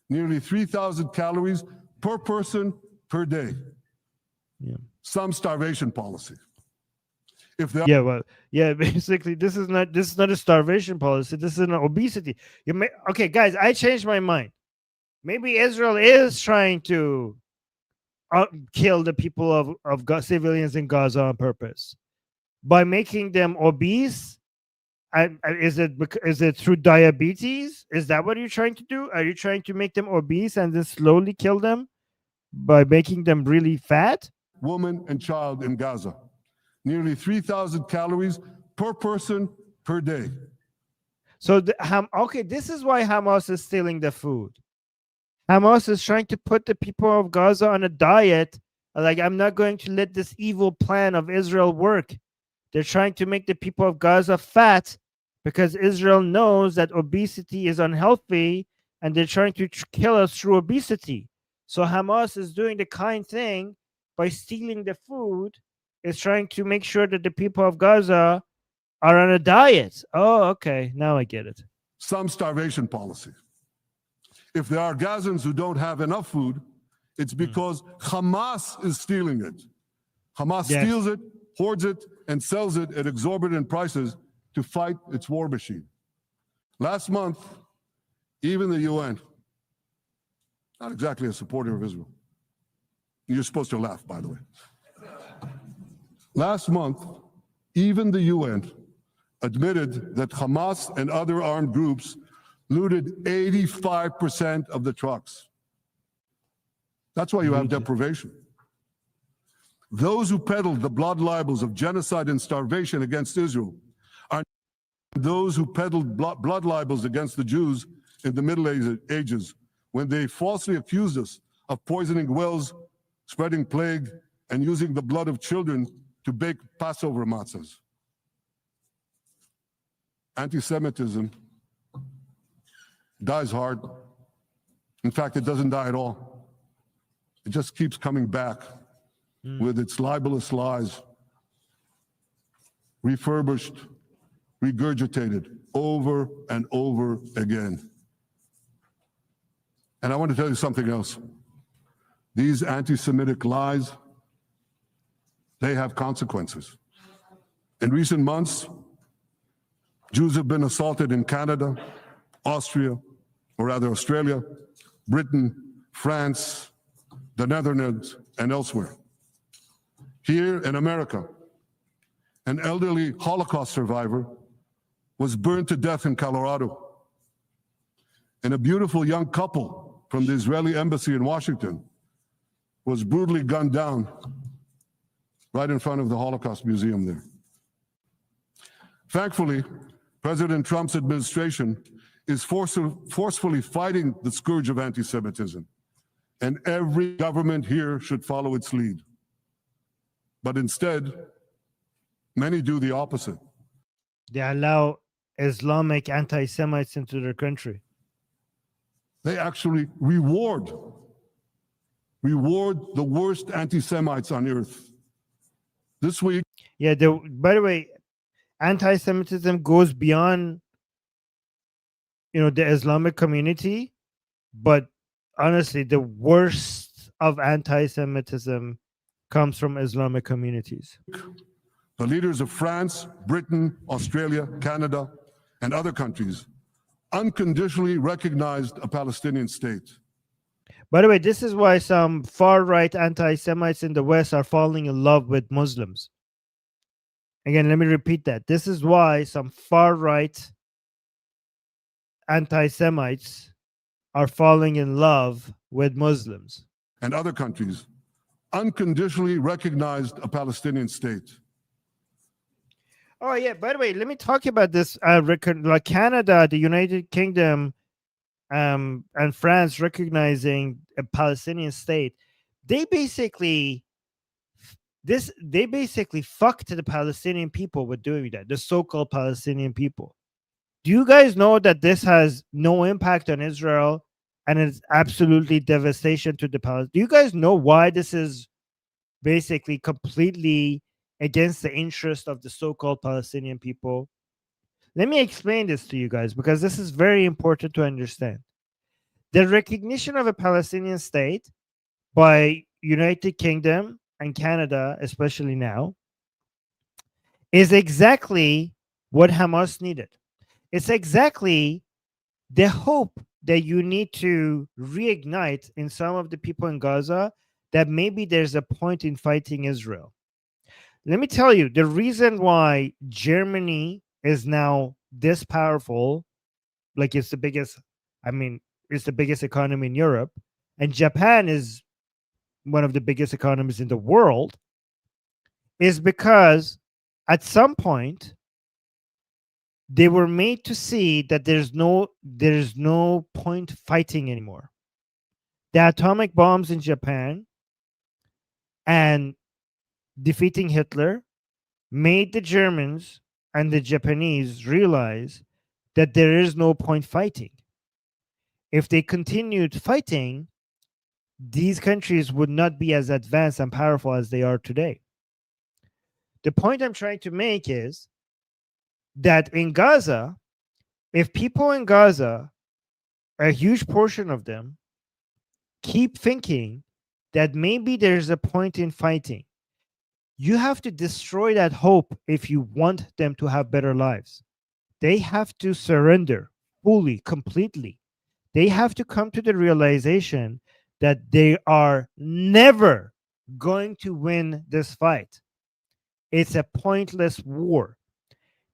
nearly 3,000 calories per person per day. Yeah. Some starvation policy. Basically, this is not a starvation policy. This is an obesity. Okay, guys, I changed my mind. Maybe Israel is trying to kill the people of civilians in Gaza on purpose by making them obese. Is it through diabetes? Is that what you're trying to do? Are you trying to make them obese and then slowly kill them by making them really fat? Woman and child in Gaza. Nearly 3,000 calories per person per day. So, okay, this is why Hamas is stealing the food. Hamas is trying to put the people of Gaza on a diet Like, I'm not going to let this evil plan of Israel work. They're trying to make the people of Gaza fat because Israel knows that obesity is unhealthy, and they're trying to kill us through obesity. So Hamas is doing the kind thing by stealing the food, is trying to make sure that the people of Gaza are on a diet. Oh, okay. Now I get it. Some starvation policy. If there are Gazans who don't have enough food, it's because Hamas is stealing it. Hamas Yes. steals it, hoards it, and sells it at exorbitant prices to fight its war machine. Last month, even the UN, not exactly a supporter of Israel. You're supposed to laugh, by the way. Last month, even the UN admitted that Hamas and other armed groups looted 85% of the trucks. That's why you have deprivation. Those who peddled the blood libels of genocide and starvation against Israel are those who peddled blood libels against the Jews in the Middle Ages, when they falsely accused us of poisoning wells, spreading plague, and using the blood of children to bake Passover matzahs. Anti-Semitism dies hard. In fact, it doesn't die at all. It just keeps coming back with its libelous lies, refurbished, regurgitated over and over again. And I want to tell you something else. These anti-Semitic lies, they have consequences. In recent months, Jews have been assaulted in Canada, Austria, or rather Australia, Britain, France, the Netherlands, and elsewhere. Here in America, an elderly Holocaust survivor was burned to death in Colorado. And a beautiful young couple from the Israeli embassy in Washington was brutally gunned down right in front of the Holocaust Museum there. Thankfully, President Trump's administration is forcefully fighting the scourge of anti-Semitism, and every government here should follow its lead. But instead, many do the opposite. They allow Islamic anti-Semites into their country. They actually reward the worst anti-Semites on earth. This week, Yeah, by the way, anti-Semitism goes beyond, the Islamic community, but honestly, the worst of anti-Semitism comes from Islamic communities. the leaders of France, Britain, Australia, Canada, and other countries unconditionally recognized a Palestinian state. By the way, this is why some far-right anti-Semites in the West are falling in love with Muslims. Again, let me repeat that. This is why some far-right anti-Semites are falling in love with Muslims. And other countries unconditionally recognized a Palestinian state. Oh, yeah. By the way, let me talk about this. Like Canada, the United Kingdom, and France recognizing a Palestinian state. They basically fucked the Palestinian people with doing that, the so-called Palestinian people. Do you guys know that this has no impact on Israel and it's absolutely devastation to the Palestinians? Do you guys know why this is basically completely against the interest of the so-called Palestinian people? Let me explain this to you guys, because this is very important to understand. The recognition of a Palestinian state by United Kingdom and Canada, especially now, is exactly what Hamas needed. It's exactly the hope that you need to reignite in some of the people in Gaza, that maybe there's a point in fighting Israel. Let me tell you, the reason why Germany is now this powerful, like it's the biggest economy in Europe, and Japan is one of the biggest economies in the world, is because at some point they were made to see that there's no point fighting anymore. The atomic bombs in Japan And defeating Hitler made the Germans and the Japanese realize that there is no point fighting. If they continued fighting, these countries would not be as advanced and powerful as they are today. The point I'm trying to make is that in Gaza, if people in Gaza, a huge portion of them, keep thinking that maybe there's a point in fighting, you have to destroy that hope if you want them to have better lives. They have to surrender fully, completely. They have to come to the realization that they are never going to win this fight. It's a pointless war.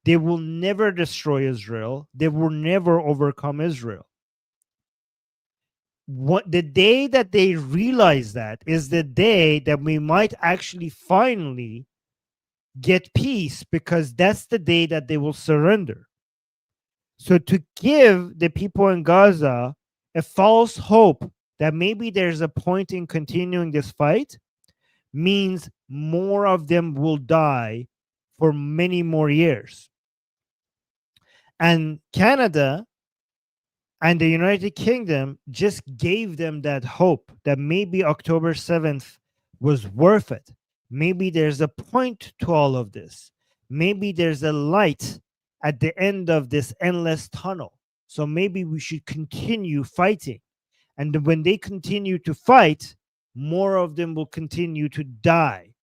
They will never destroy Israel. They will never overcome Israel. The day that they realize that is the day that we might actually finally get peace, because that's the day that they will surrender. So to give the people in Gaza a false hope that maybe there's a point in continuing this fight means more of them will die for many more years. And Canada and the United Kingdom just gave them that hope that maybe October 7th was worth it. Maybe there's a point to all of this. Maybe there's a light at the end of this endless tunnel. So maybe we should continue fighting. And when they continue to fight, more of them will continue to die.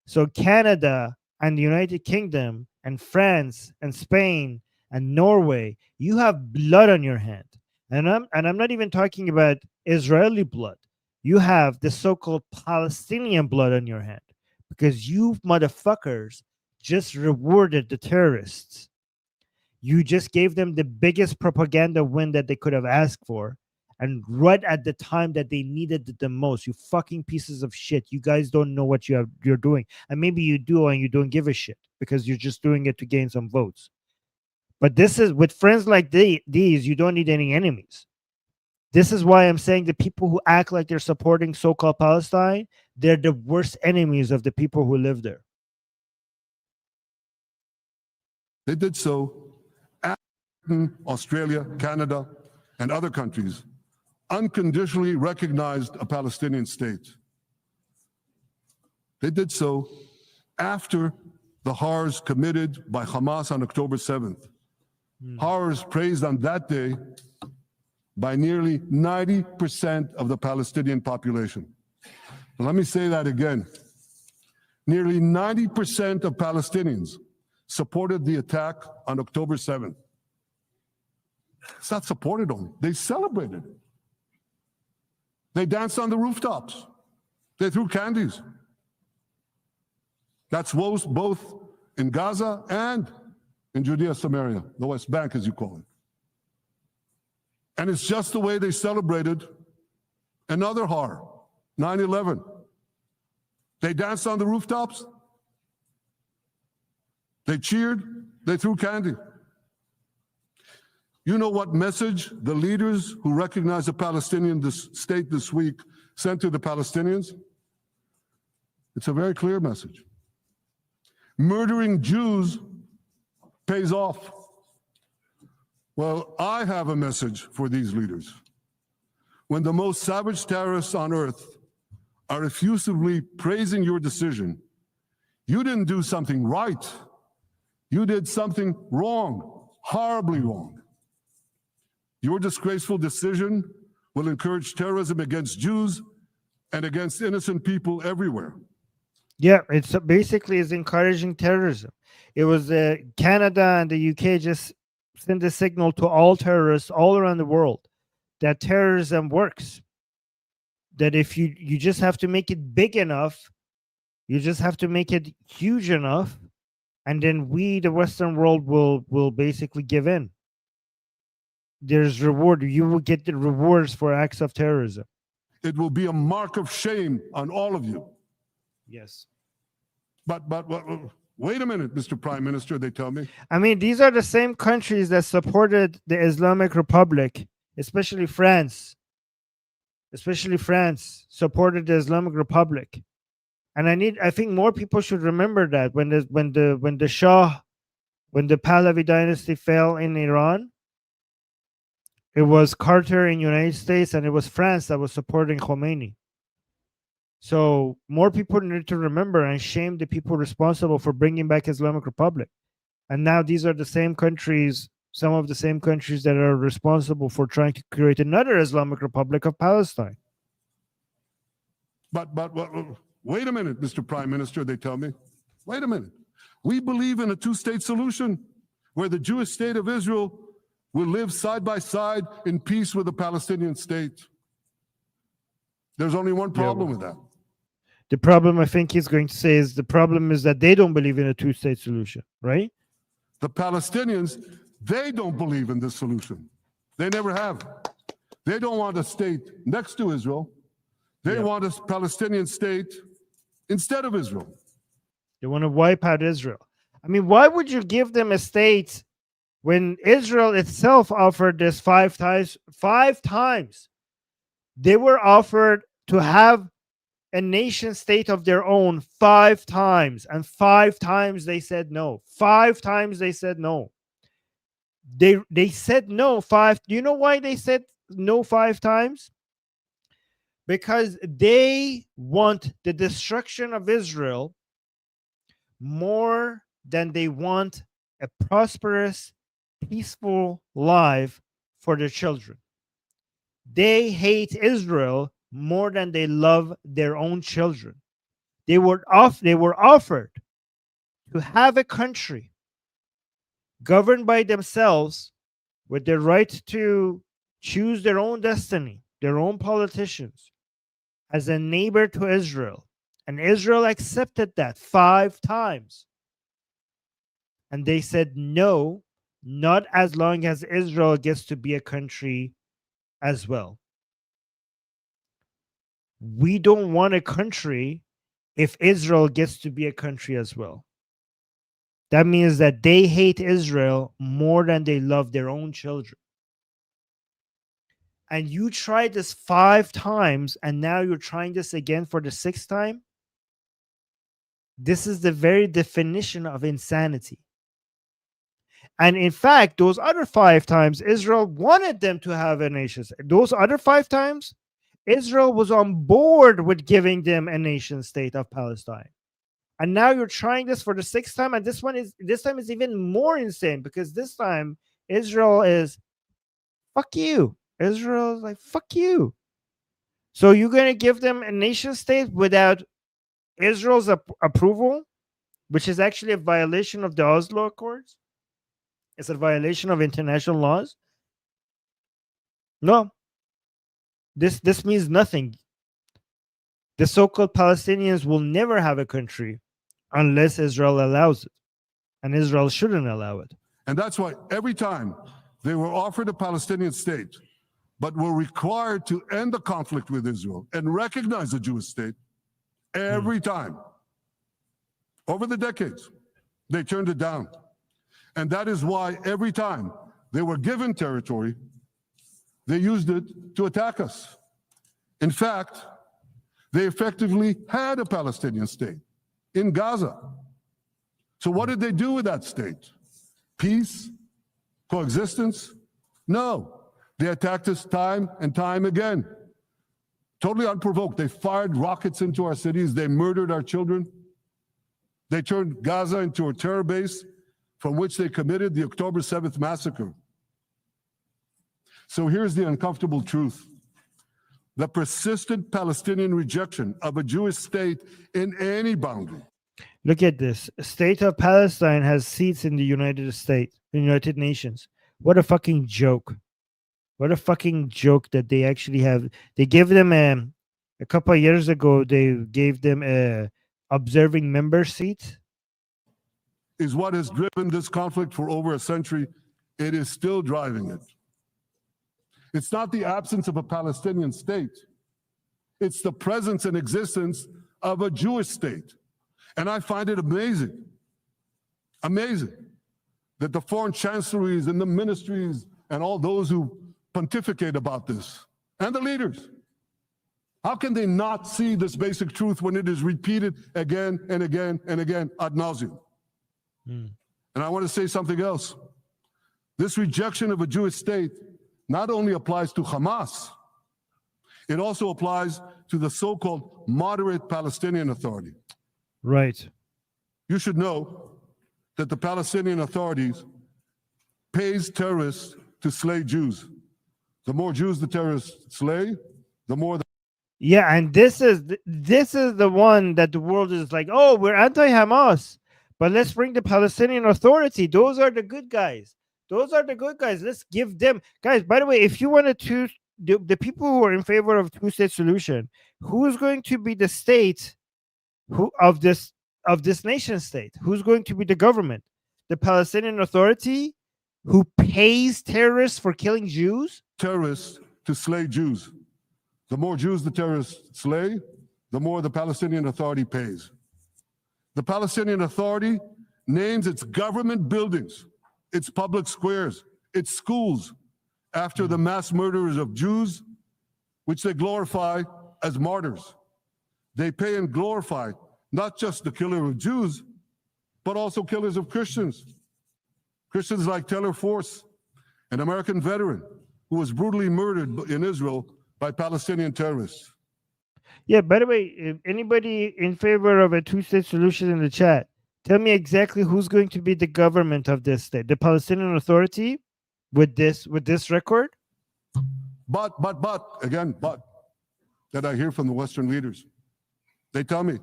So Canada and the United Kingdom and France and Spain and Norway, you have blood on your hand. And I'm not even talking about Israeli blood. You have the so-called Palestinian blood on your hand, because you motherfuckers just rewarded the terrorists. You just gave them the biggest propaganda win that they could have asked for, and right at the time that they needed it the most. You fucking pieces of shit. You guys don't know what you're doing. And maybe you do, and you don't give a shit because you're just doing it to gain some votes. But this is, with friends like these, you don't need any enemies. This is why I'm saying the people who act like they're supporting so-called Palestine, they're the worst enemies of the people who live there. They did so after Australia, Canada, and other countries unconditionally recognized a Palestinian state. They did so after the horrors committed by Hamas on October 7th. Horrors praised on that day by nearly 90% of the Palestinian population. Let me say that again. Nearly 90% of Palestinians supported the attack on October 7th. It's not supported only, they celebrated it. They danced on the rooftops. They threw candies. That's both in Gaza and in Judea, Samaria, the West Bank, as you call it. And it's just the way they celebrated another horror, 9/11. They danced on the rooftops. They cheered. They threw candy. You know what message the leaders who recognize the Palestinian state this week sent to the Palestinians? It's a very clear message. Murdering Jews pays off. Well, I have a message for these leaders. When the most savage terrorists on earth are effusively praising your decision, you didn't do something right. You did something wrong, horribly wrong. Your disgraceful decision will encourage terrorism against Jews and against innocent people everywhere. Yeah, it's basically is encouraging terrorism. It was Canada and the UK just sent a signal to all terrorists all around the world that terrorism works. That if you just have to make it big enough, you just have to make it huge enough, and then we, the Western world, will basically give in. There's reward. You will get the rewards for acts of terrorism. It will be a mark of shame on all of you. Yes. But wait a minute, Mr. Prime Minister, they tell me. I mean, these are the same countries that supported the Islamic Republic, especially France. Especially France supported the Islamic Republic. And I think more people should remember that when the Shah, when the Pahlavi dynasty fell in Iran, it was Carter in United States and it was France that was supporting Khomeini. So more people need to remember and shame the people responsible for bringing back Islamic Republic. And now these are the same countries, some of the same countries that are responsible for trying to create another Islamic Republic of Palestine. But wait a minute, Mr. Prime Minister, they tell me. Wait a minute. We believe in a two-state solution where the Jewish state of Israel will live side by side in peace with the Palestinian state. There's only one problem with that. The problem I think he's going to say is the problem is that they don't believe in a two-state solution, right? The Palestinians, they don't believe in this solution. They never have. They don't want a state next to Israel. They want a Palestinian state instead of Israel. They want to wipe out Israel. I mean, why would you give them a state when Israel itself offered this 5 times? 5 times. They were offered to have a nation state of their own 5 times. And 5 times they said no. 5 times they said no. They said no 5. Do you know why they said no 5 times? Because they want the destruction of Israel more than they want a prosperous, peaceful life for their children. They hate Israel more than they love their own children. They were offered to have a country governed by themselves with the right to choose their own destiny, their own politicians, as a neighbor to Israel. And Israel accepted that 5 times. And they said no, not as long as Israel gets to be a country as well. We don't want a country if Israel gets to be a country as well. That means that they hate Israel more than they love their own children. And you tried this 5 times, and now you're trying this again for the 6th time. This is the very definition of insanity. And in fact, those other 5 times, Israel wanted them to have a nation state. Those other 5 times, Israel was on board with giving them a nation state of Palestine. And now you're trying this for the 6th time, and this time is even more insane, because this time Israel is fuck you. Israel is like fuck you. So you're going to give them a nation state without Israel's approval, which is actually a violation of the Oslo Accords? It's a violation of international laws? No. This means nothing. The so-called Palestinians will never have a country unless Israel allows it. And Israel shouldn't allow it. And that's why every time they were offered a Palestinian state, but were required to end the conflict with Israel and recognize the Jewish state, every time, over the decades, they turned it down. And that is why every time they were given territory, they used it to attack us. In fact, they effectively had a Palestinian state in Gaza. So what did they do with that state? Peace? Coexistence? No. They attacked us time and time again. Totally unprovoked. They fired rockets into our cities. They murdered our children. They turned Gaza into a terror base from which they committed the October 7th massacre. So here's the uncomfortable truth. The persistent Palestinian rejection of a Jewish state in any boundary. Look at this. State of Palestine has seats in the United Nations. What a fucking joke. What a fucking joke that they actually have. They gave them a couple of years ago, they gave them a observing member seat. Is what has driven this conflict for over a century. It is still driving it. It's not the absence of a Palestinian state. It's the presence and existence of a Jewish state. And I find it amazing that the foreign chancelleries and the ministries and all those who pontificate about this, and the leaders, How can they not see this basic truth when it is repeated again and again and again ad nauseum? And I want to say something else. This rejection of a Jewish state not only applies to Hamas, it also applies to the so-called moderate Palestinian Authority. Right. You should know that the Palestinian authorities pays terrorists to slay Jews. The more Jews the terrorists slay, the more the Yeah, and this is the one that the world is like, oh, we're anti-Hamas, but let's bring the Palestinian Authority. Those are the good guys. Those are the good guys. Let's give them, guys. By the way, if you wanted to, the people who are in favor of two-state solution, who is going to be the state of this nation state? Who's going to be the government? The Palestinian Authority, who pays terrorists for killing Jews? terrorists to slay Jews. The more Jews the terrorists slay, the more the Palestinian Authority pays. The Palestinian Authority names its government buildings, its public squares, its schools after the mass murderers of Jews, which they glorify as martyrs. They pay and glorify not just the killer of Jews, but also killers of Christians. Christians like Taylor Force, an American veteran who was brutally murdered in Israel by Palestinian terrorists. Yeah, by the way, if anybody in favor of a two-state solution in the chat, tell me exactly who's going to be the government of this state. The Palestinian Authority with this record? But that I hear from the Western leaders. They tell me,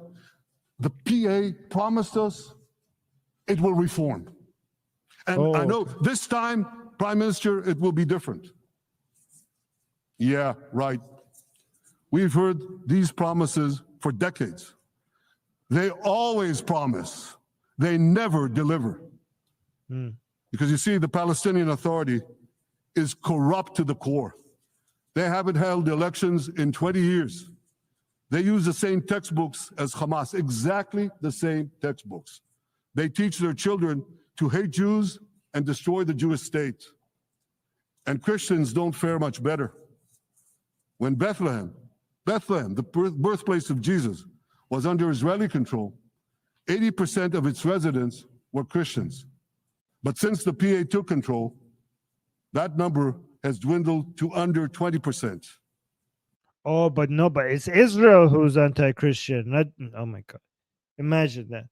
the PA promised us it will reform. And I know this time, Prime Minister, it will be different. Yeah, right. We've heard these promises for decades. They always promise. They never deliver. Because you see, the Palestinian Authority is corrupt to the core. They haven't held elections in 20 years. They use the same textbooks as Hamas, exactly the same textbooks. They teach their children to hate Jews and destroy the Jewish state. And Christians don't fare much better. When Bethlehem, the birthplace of Jesus, was under Israeli control, 80% of its residents were Christians. But since the PA took control, that number has dwindled to under 20%. Oh, but it's Israel who's anti-Christian. Not, oh my God. Imagine that.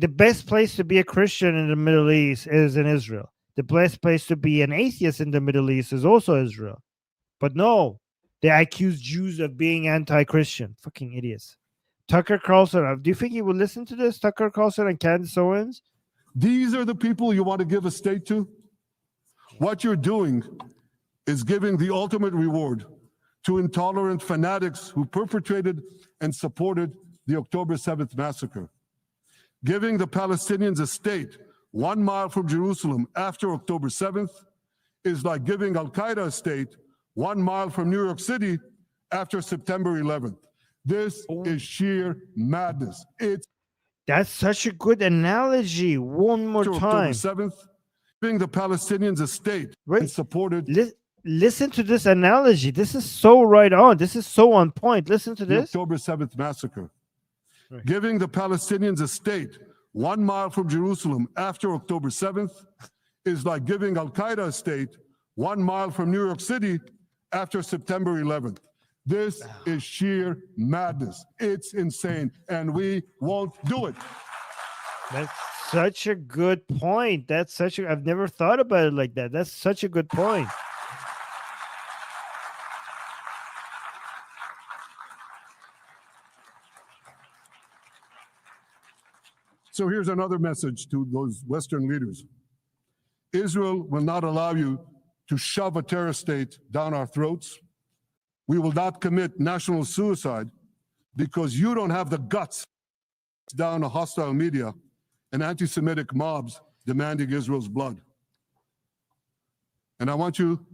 The best place to be a Christian in the Middle East is in Israel. The best place to be an atheist in the Middle East is also Israel. But no, they accuse Jews of being anti-Christian. Fucking idiots. Tucker Carlson, do you think he would listen to this? Tucker Carlson and Candace Owens? These are the people you want to give a state to? What you're doing is giving the ultimate reward to intolerant fanatics who perpetrated and supported the October 7th massacre. Giving the Palestinians a state 1 mile from Jerusalem after October 7th is like giving Al-Qaeda a state 1 mile from New York City after September 11th. This is sheer madness. That's such a good analogy. One more time. October 7th, giving the Palestinians a state and supported Listen to this analogy. This is so right on. This is so on point. Listen to this. The October 7th massacre. Right. Giving the Palestinians a state 1 mile from Jerusalem after October 7th is like giving Al-Qaeda a state 1 mile from New York City after September 11th. This is sheer madness. It's insane, and we won't do it. That's such a good point. I've never thought about it like that. That's such a good point. So here's another message to those Western leaders. Israel will not allow you to shove a terror state down our throats. We will not commit national suicide because you don't have the guts down a hostile media and anti-Semitic mobs demanding Israel's blood. And I want you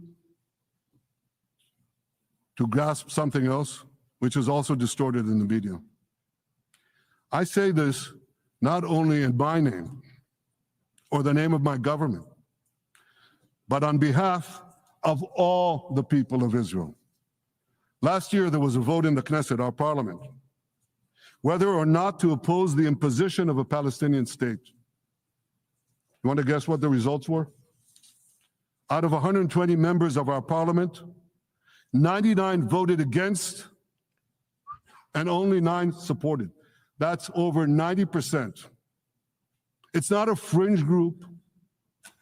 to grasp something else, which is also distorted in the media. I say this not only in my name or the name of my government, but on behalf of all the people of Israel. Last year, there was a vote in the Knesset, our parliament, whether or not to oppose the imposition of a Palestinian state. You want to guess what the results were? Out of 120 members of our parliament, 99 voted against and only 9 supported. That's over 90%. It's not a fringe group.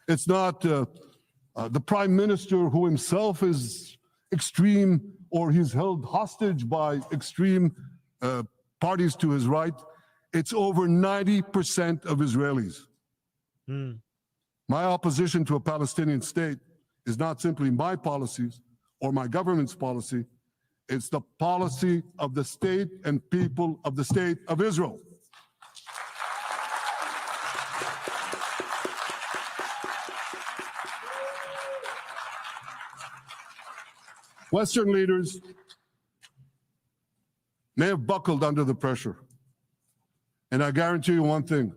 It's not the prime minister who himself is extreme or he's held hostage by extreme parties to his right. It's over 90% of Israelis. My opposition to a Palestinian state is not simply my policies or my government's policy. It's the policy of the state and people of the state of Israel. Western leaders may have buckled under the pressure. And I guarantee you one thing,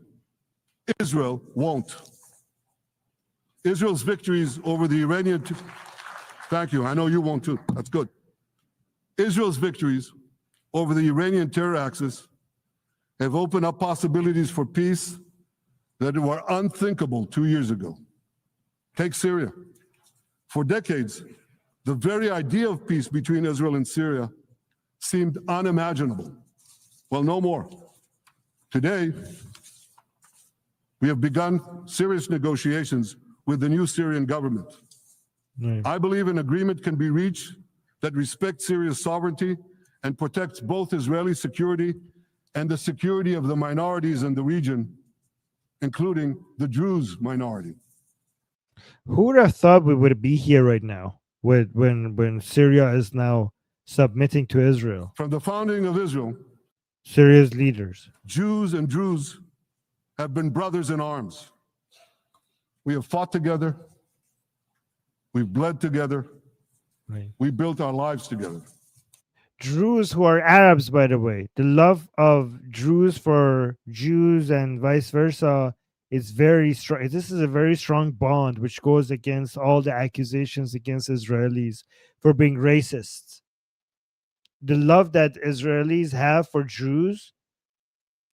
Israel won't. Israel's victories over the Iranian... Thank you, I know you won't too, that's good. Israel's victories over the Iranian terror axis have opened up possibilities for peace that were unthinkable 2 years ago. Take Syria. For decades, the very idea of peace between Israel and Syria seemed unimaginable. Well, no more. Today, we have begun serious negotiations with the new Syrian government. I believe an agreement can be reached that respects Syria's sovereignty and protects both Israeli security and the security of the minorities in the region, including the Druze minority. Who would have thought we would be here right now when Syria is now submitting to Israel? From the founding of Israel, Syria's leaders, Jews and Druze have been brothers in arms. We have fought together. We've bled together. right? We built our lives together. Druze who are Arabs, by the way, the love of Druze for Jews and vice versa is very strong. This is a very strong bond which goes against all the accusations against Israelis for being racists. The love that Israelis have for Jews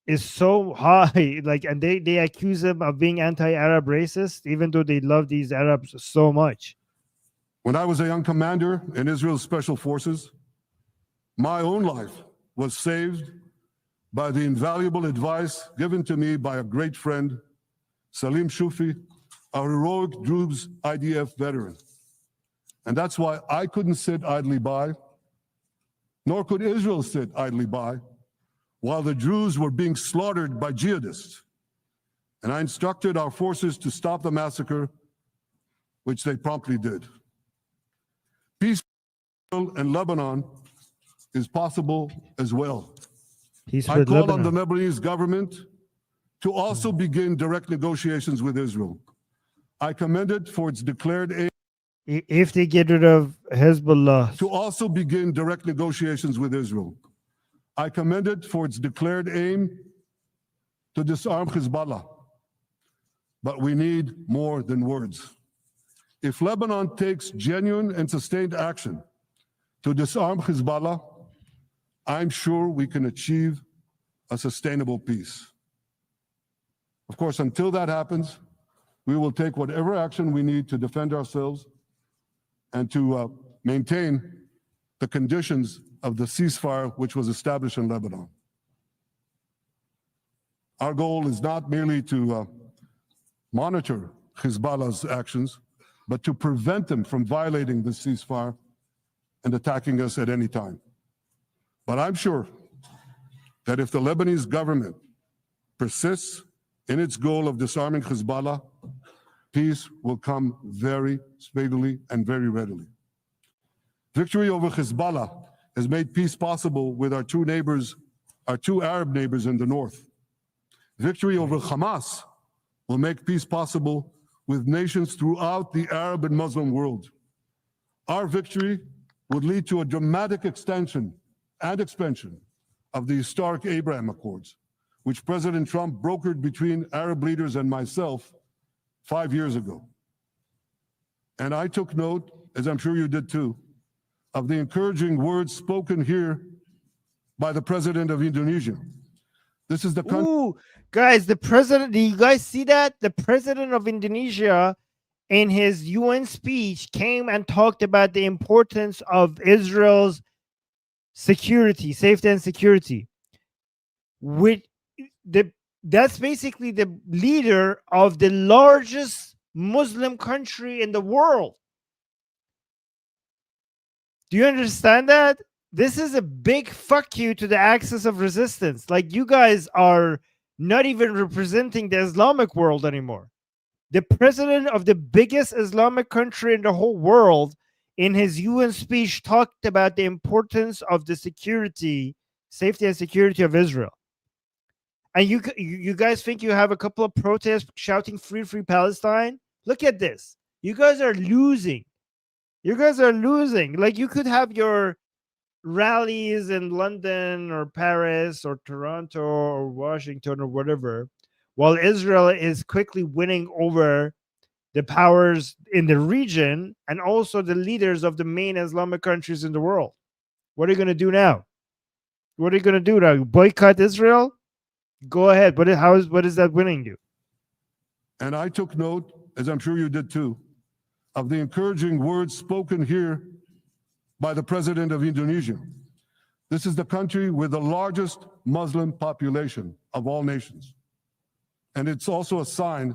is so high, like, and they accuse them of being anti-Arab racist, even though they love these Arabs so much. When I was a young commander in Israel's special forces, my own life was saved by the invaluable advice given to me by a great friend, Salim Shufi, a heroic Druze IDF veteran. And that's why I couldn't sit idly by, nor could Israel sit idly by, while the Druze were being slaughtered by jihadists. And I instructed our forces to stop the massacre, which they promptly did. Peace in Lebanon is possible as well. I call on the Lebanese government to also begin direct negotiations with Israel. I commend it for its declared aim If they get rid of Hezbollah, to also begin direct negotiations with Israel. I commend it for its declared aim to disarm Hezbollah. But we need more than words. If Lebanon takes genuine and sustained action to disarm Hezbollah, I'm sure we can achieve a sustainable peace. Of course, until that happens, we will take whatever action we need to defend ourselves and to maintain the conditions of the ceasefire which was established in Lebanon. Our goal is not merely to monitor Hezbollah's actions, but to prevent them from violating the ceasefire and attacking us at any time. But I'm sure that if the Lebanese government persists in its goal of disarming Hezbollah, peace will come very speedily and very readily. Victory over Hezbollah has made peace possible with our two Arab neighbors in the north. Victory over Hamas will make peace possible with nations throughout the Arab and Muslim world. Our victory would lead to a dramatic extension and expansion of the historic Abraham Accords, which President Trump brokered between Arab leaders and myself 5 years ago. And I took note, as I'm sure you did too, of the encouraging words spoken here by the president of Indonesia. This is the country. Ooh, guys, the president, do you guys see that? The president of Indonesia, in his UN speech, came and talked about the importance of Israel's security, safety and security. That's basically the leader of the largest Muslim country in the world. Do you understand that? This is a big fuck you to the axis of resistance. Like, you guys are not even representing the Islamic world anymore. The president of the biggest Islamic country in the whole world, in his UN speech, talked about the importance of the security, safety and security of Israel. And you guys think you have a couple of protests shouting free, free Palestine? Look at this. You guys are losing. You guys are losing. Like, you could have your rallies in London or Paris or Toronto or Washington or whatever, while Israel is quickly winning over the powers in the region and also the leaders of the main Islamic countries in the world. What are you going to do now? What are you going to do now? Boycott Israel? Go ahead. What is that winning you? And I took note, as I'm sure you did too, of the encouraging words spoken here by the president of Indonesia. This is the country with the largest Muslim population of all nations. And it's also a sign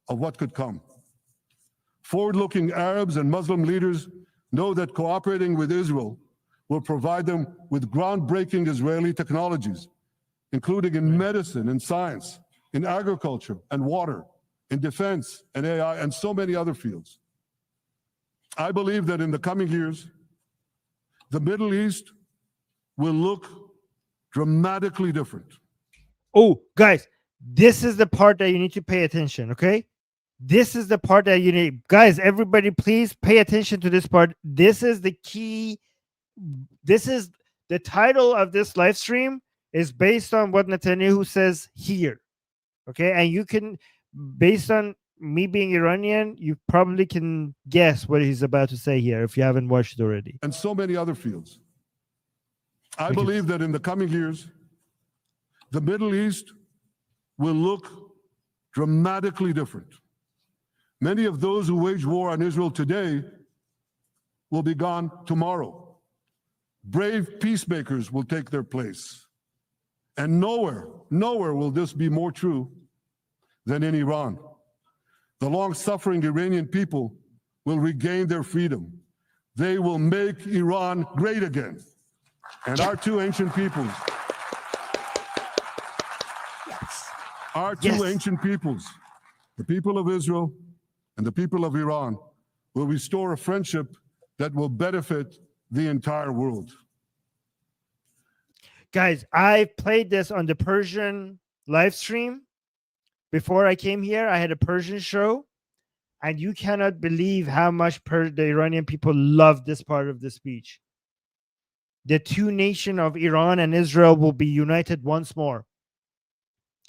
of what could come. Forward-looking Arabs and Muslim leaders know that cooperating with Israel will provide them with groundbreaking Israeli technologies, including in medicine and science, in agriculture and water, in defense and AI, and so many other fields. I believe that in the coming years, the Middle East will look dramatically different. Oh, guys, this is the part that you need to pay attention, okay? This is the part that you need. Guys, everybody, please pay attention to this part. This is the key. This is the title of this live stream is based on what Netanyahu says here, okay? And you can, based on me being Iranian, you probably can guess what he's about to say here if you haven't watched it already. And so many other fields. I believe that in the coming years, the Middle East will look dramatically different. Many of those who wage war on Israel today will be gone tomorrow. Brave peacemakers will take their place. And nowhere will this be more true than in Iran. The long-suffering Iranian people will regain their freedom. They will make Iran great again. And our two ancient peoples, the people of Israel and the people of Iran, will restore a friendship that will benefit the entire world. Guys, I played this on the Persian live stream. Before I came here, I had a Persian show, and you cannot believe how much the Iranian people love this part of the speech. The two nations of Iran and Israel will be united once more.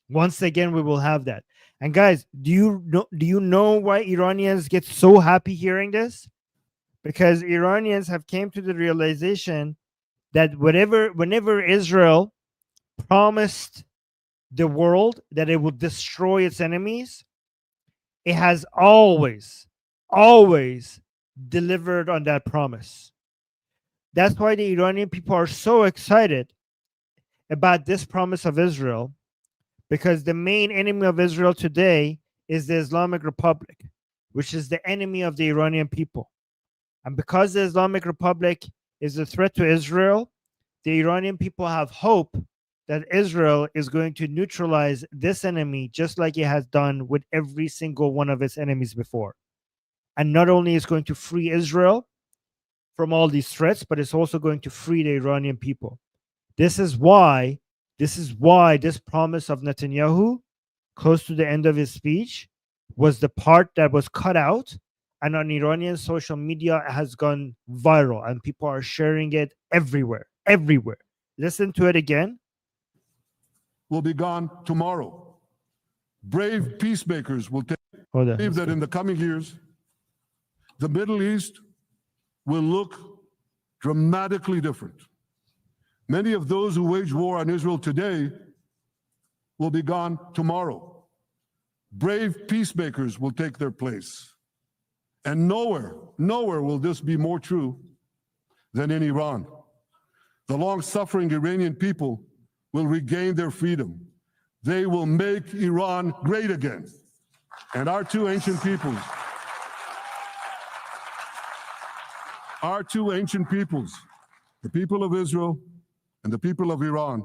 Once again, we will have that. And guys, do you know why Iranians get so happy hearing this? Because Iranians have came to the realization that whenever Israel promised the world that it would destroy its enemies, it has always delivered on that promise. That's why the Iranian people are so excited about this promise of Israel, because the main enemy of Israel today is the Islamic Republic, which is the enemy of the Iranian people. And because the Islamic Republic is a threat to Israel, the Iranian people have hope that Israel is going to neutralize this enemy just like it has done with every single one of its enemies before. And not only is going to free Israel from all these threats, but it's also going to free the Iranian people. This is why this promise of Netanyahu, close to the end of his speech, was the part that was cut out, and on Iranian social media has gone viral, and people are sharing it everywhere. Listen to it again. Will be gone tomorrow. Brave peacemakers will take. Hold on. Believe that in the coming years, the Middle East will look dramatically different. Many of those who wage war on Israel today will be gone tomorrow. Brave peacemakers will take their place. And nowhere will this be more true than in Iran. The long-suffering Iranian people will regain their freedom. They will make Iran great again. And our two ancient peoples, the people of Israel and the people of Iran,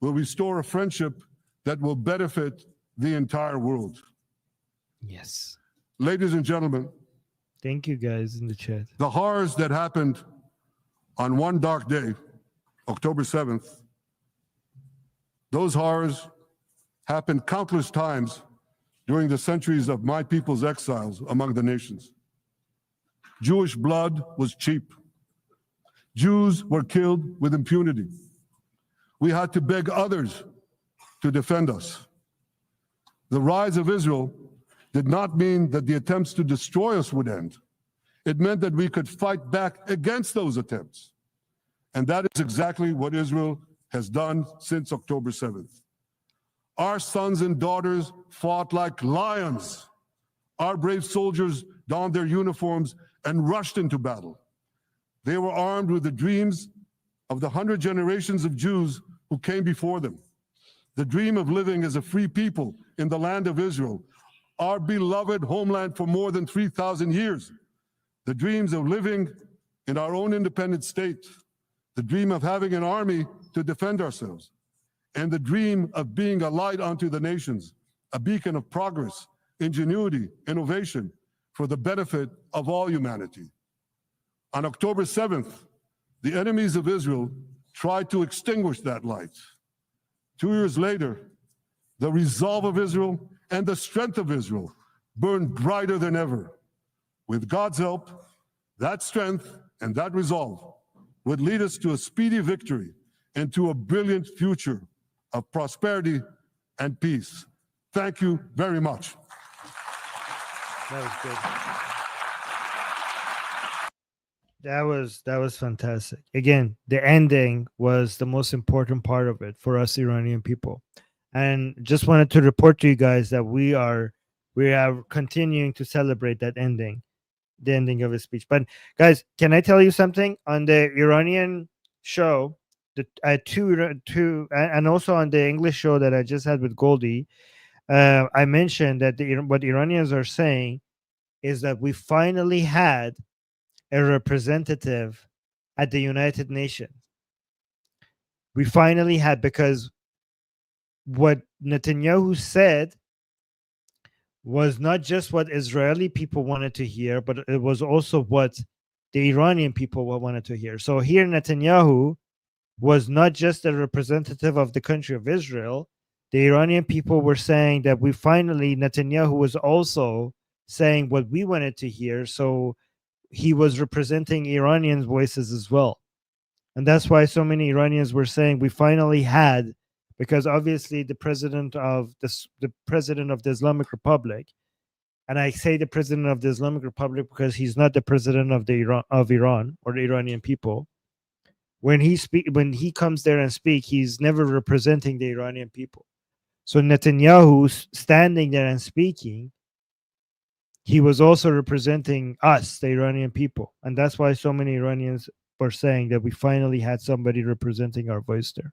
will restore a friendship that will benefit the entire world. Yes. Ladies and gentlemen, Thank you guys in the chat. the horrors that happened on one dark day, October 7th, those horrors happened countless times during the centuries of my people's exiles among the nations. Jewish blood was cheap. Jews were killed with impunity. We had to beg others to defend us. The rise of Israel did not mean that the attempts to destroy us would end. It meant that we could fight back against those attempts. And that is exactly what Israel has done since October 7th. Our sons and daughters fought like lions. Our brave soldiers donned their uniforms and rushed into battle. They were armed with the dreams of the 100 generations of Jews who came before them. The dream of living as a free people in the land of Israel, our beloved homeland for more than 3,000 years. The dreams of living in our own independent state. The dream of having an army to defend ourselves. And the dream of being a light unto the nations, a beacon of progress, ingenuity, innovation for the benefit of all humanity. On October 7th, the enemies of Israel tried to extinguish that light. 2 years later, the resolve of Israel and the strength of Israel burned brighter than ever. With God's help, that strength and that resolve would lead us to a speedy victory and to a brilliant future of prosperity and peace. Thank you very much. That was good. That was fantastic. Again, the ending was the most important part of it for us Iranian people. And just wanted to report to you guys that we are continuing to celebrate that ending, the ending of his speech. But guys, can I tell you something? On the Iranian show, two, and also on the English show that I just had with Goldie, I mentioned that what Iranians are saying is that we finally had a representative at the United Nations. We finally had, because what Netanyahu said was not just what Israeli people wanted to hear, but it was also what the Iranian people wanted to hear. So here Netanyahu was not just a representative of the country of Israel. The Iranian people were saying that Netanyahu was also saying what we wanted to hear. So he was representing Iranian voices as well. And that's why so many Iranians were saying we finally had, because obviously the president of the Islamic Republic, and I say the president of the Islamic Republic because he's not the president of Iran or the Iranian people. When he comes there and speak, he's never representing the Iranian people. So Netanyahu standing there and speaking, he was also representing us, the Iranian people. And that's why so many Iranians were saying that we finally had somebody representing our voice there.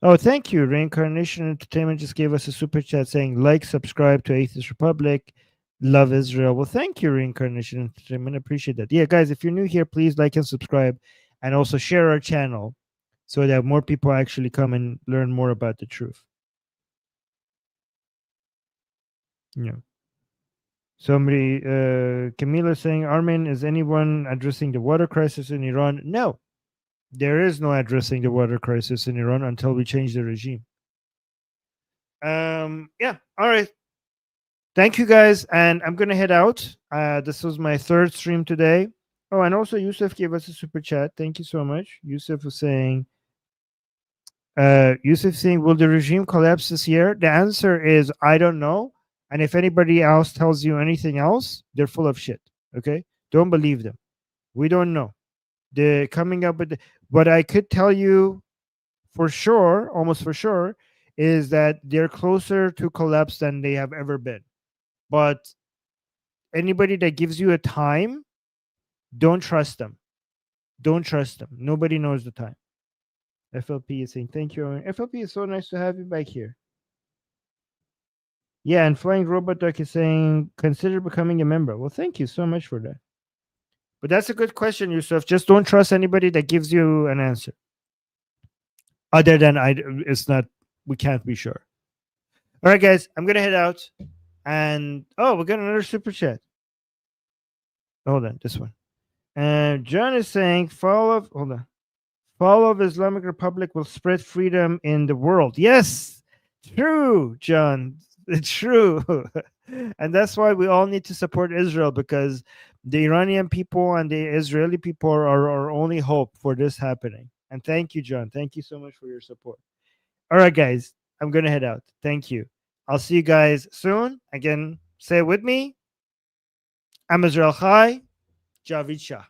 Oh, thank you. Reincarnation Entertainment just gave us a super chat saying, like, subscribe to Atheist Republic, love Israel. Well, thank you, Reincarnation Entertainment. I appreciate that. Yeah, guys, if you're new here, please like and subscribe, and also share our channel so that more people actually come and learn more about the truth. Yeah. Somebody, Camila saying, Armin, is anyone addressing the water crisis in Iran? No. There is no addressing the water crisis in Iran until we change the regime. Yeah. All right. Thank you, guys. And I'm going to head out. This was my third stream today. Oh, and also Yusuf gave us a super chat. Thank you so much. Yusuf was saying, will the regime collapse this year? The answer is, I don't know. And if anybody else tells you anything else, they're full of shit. Okay, don't believe them. We don't know. They're coming up with what I could tell you for sure, almost for sure, is that they're closer to collapse than they have ever been. But anybody that gives you a time, don't trust them. Don't trust them. Nobody knows the time. FLP is saying, thank you. FLP is so nice to have you back here. Yeah, and Flying Robot Duck is saying, consider becoming a member. Well, thank you so much for that. But that's a good question, Yusuf. Just don't trust anybody that gives you an answer. Other than it's not, we can't be sure. All right, guys, I'm going to head out. And, oh, we got another super chat. Hold on, this one. And John is saying, fall of Islamic Republic will spread freedom in the world. Yes, true, John. It's true. And that's why we all need to support Israel, because the Iranian people and the Israeli people are our only hope for this happening. And thank you, John. Thank you so much for your support. All right, guys, I'm going to head out. Thank you. I'll see you guys soon. Again, say it with me. I'm Israel Chai, Javid Shah.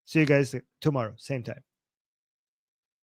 See you guys tomorrow, same time.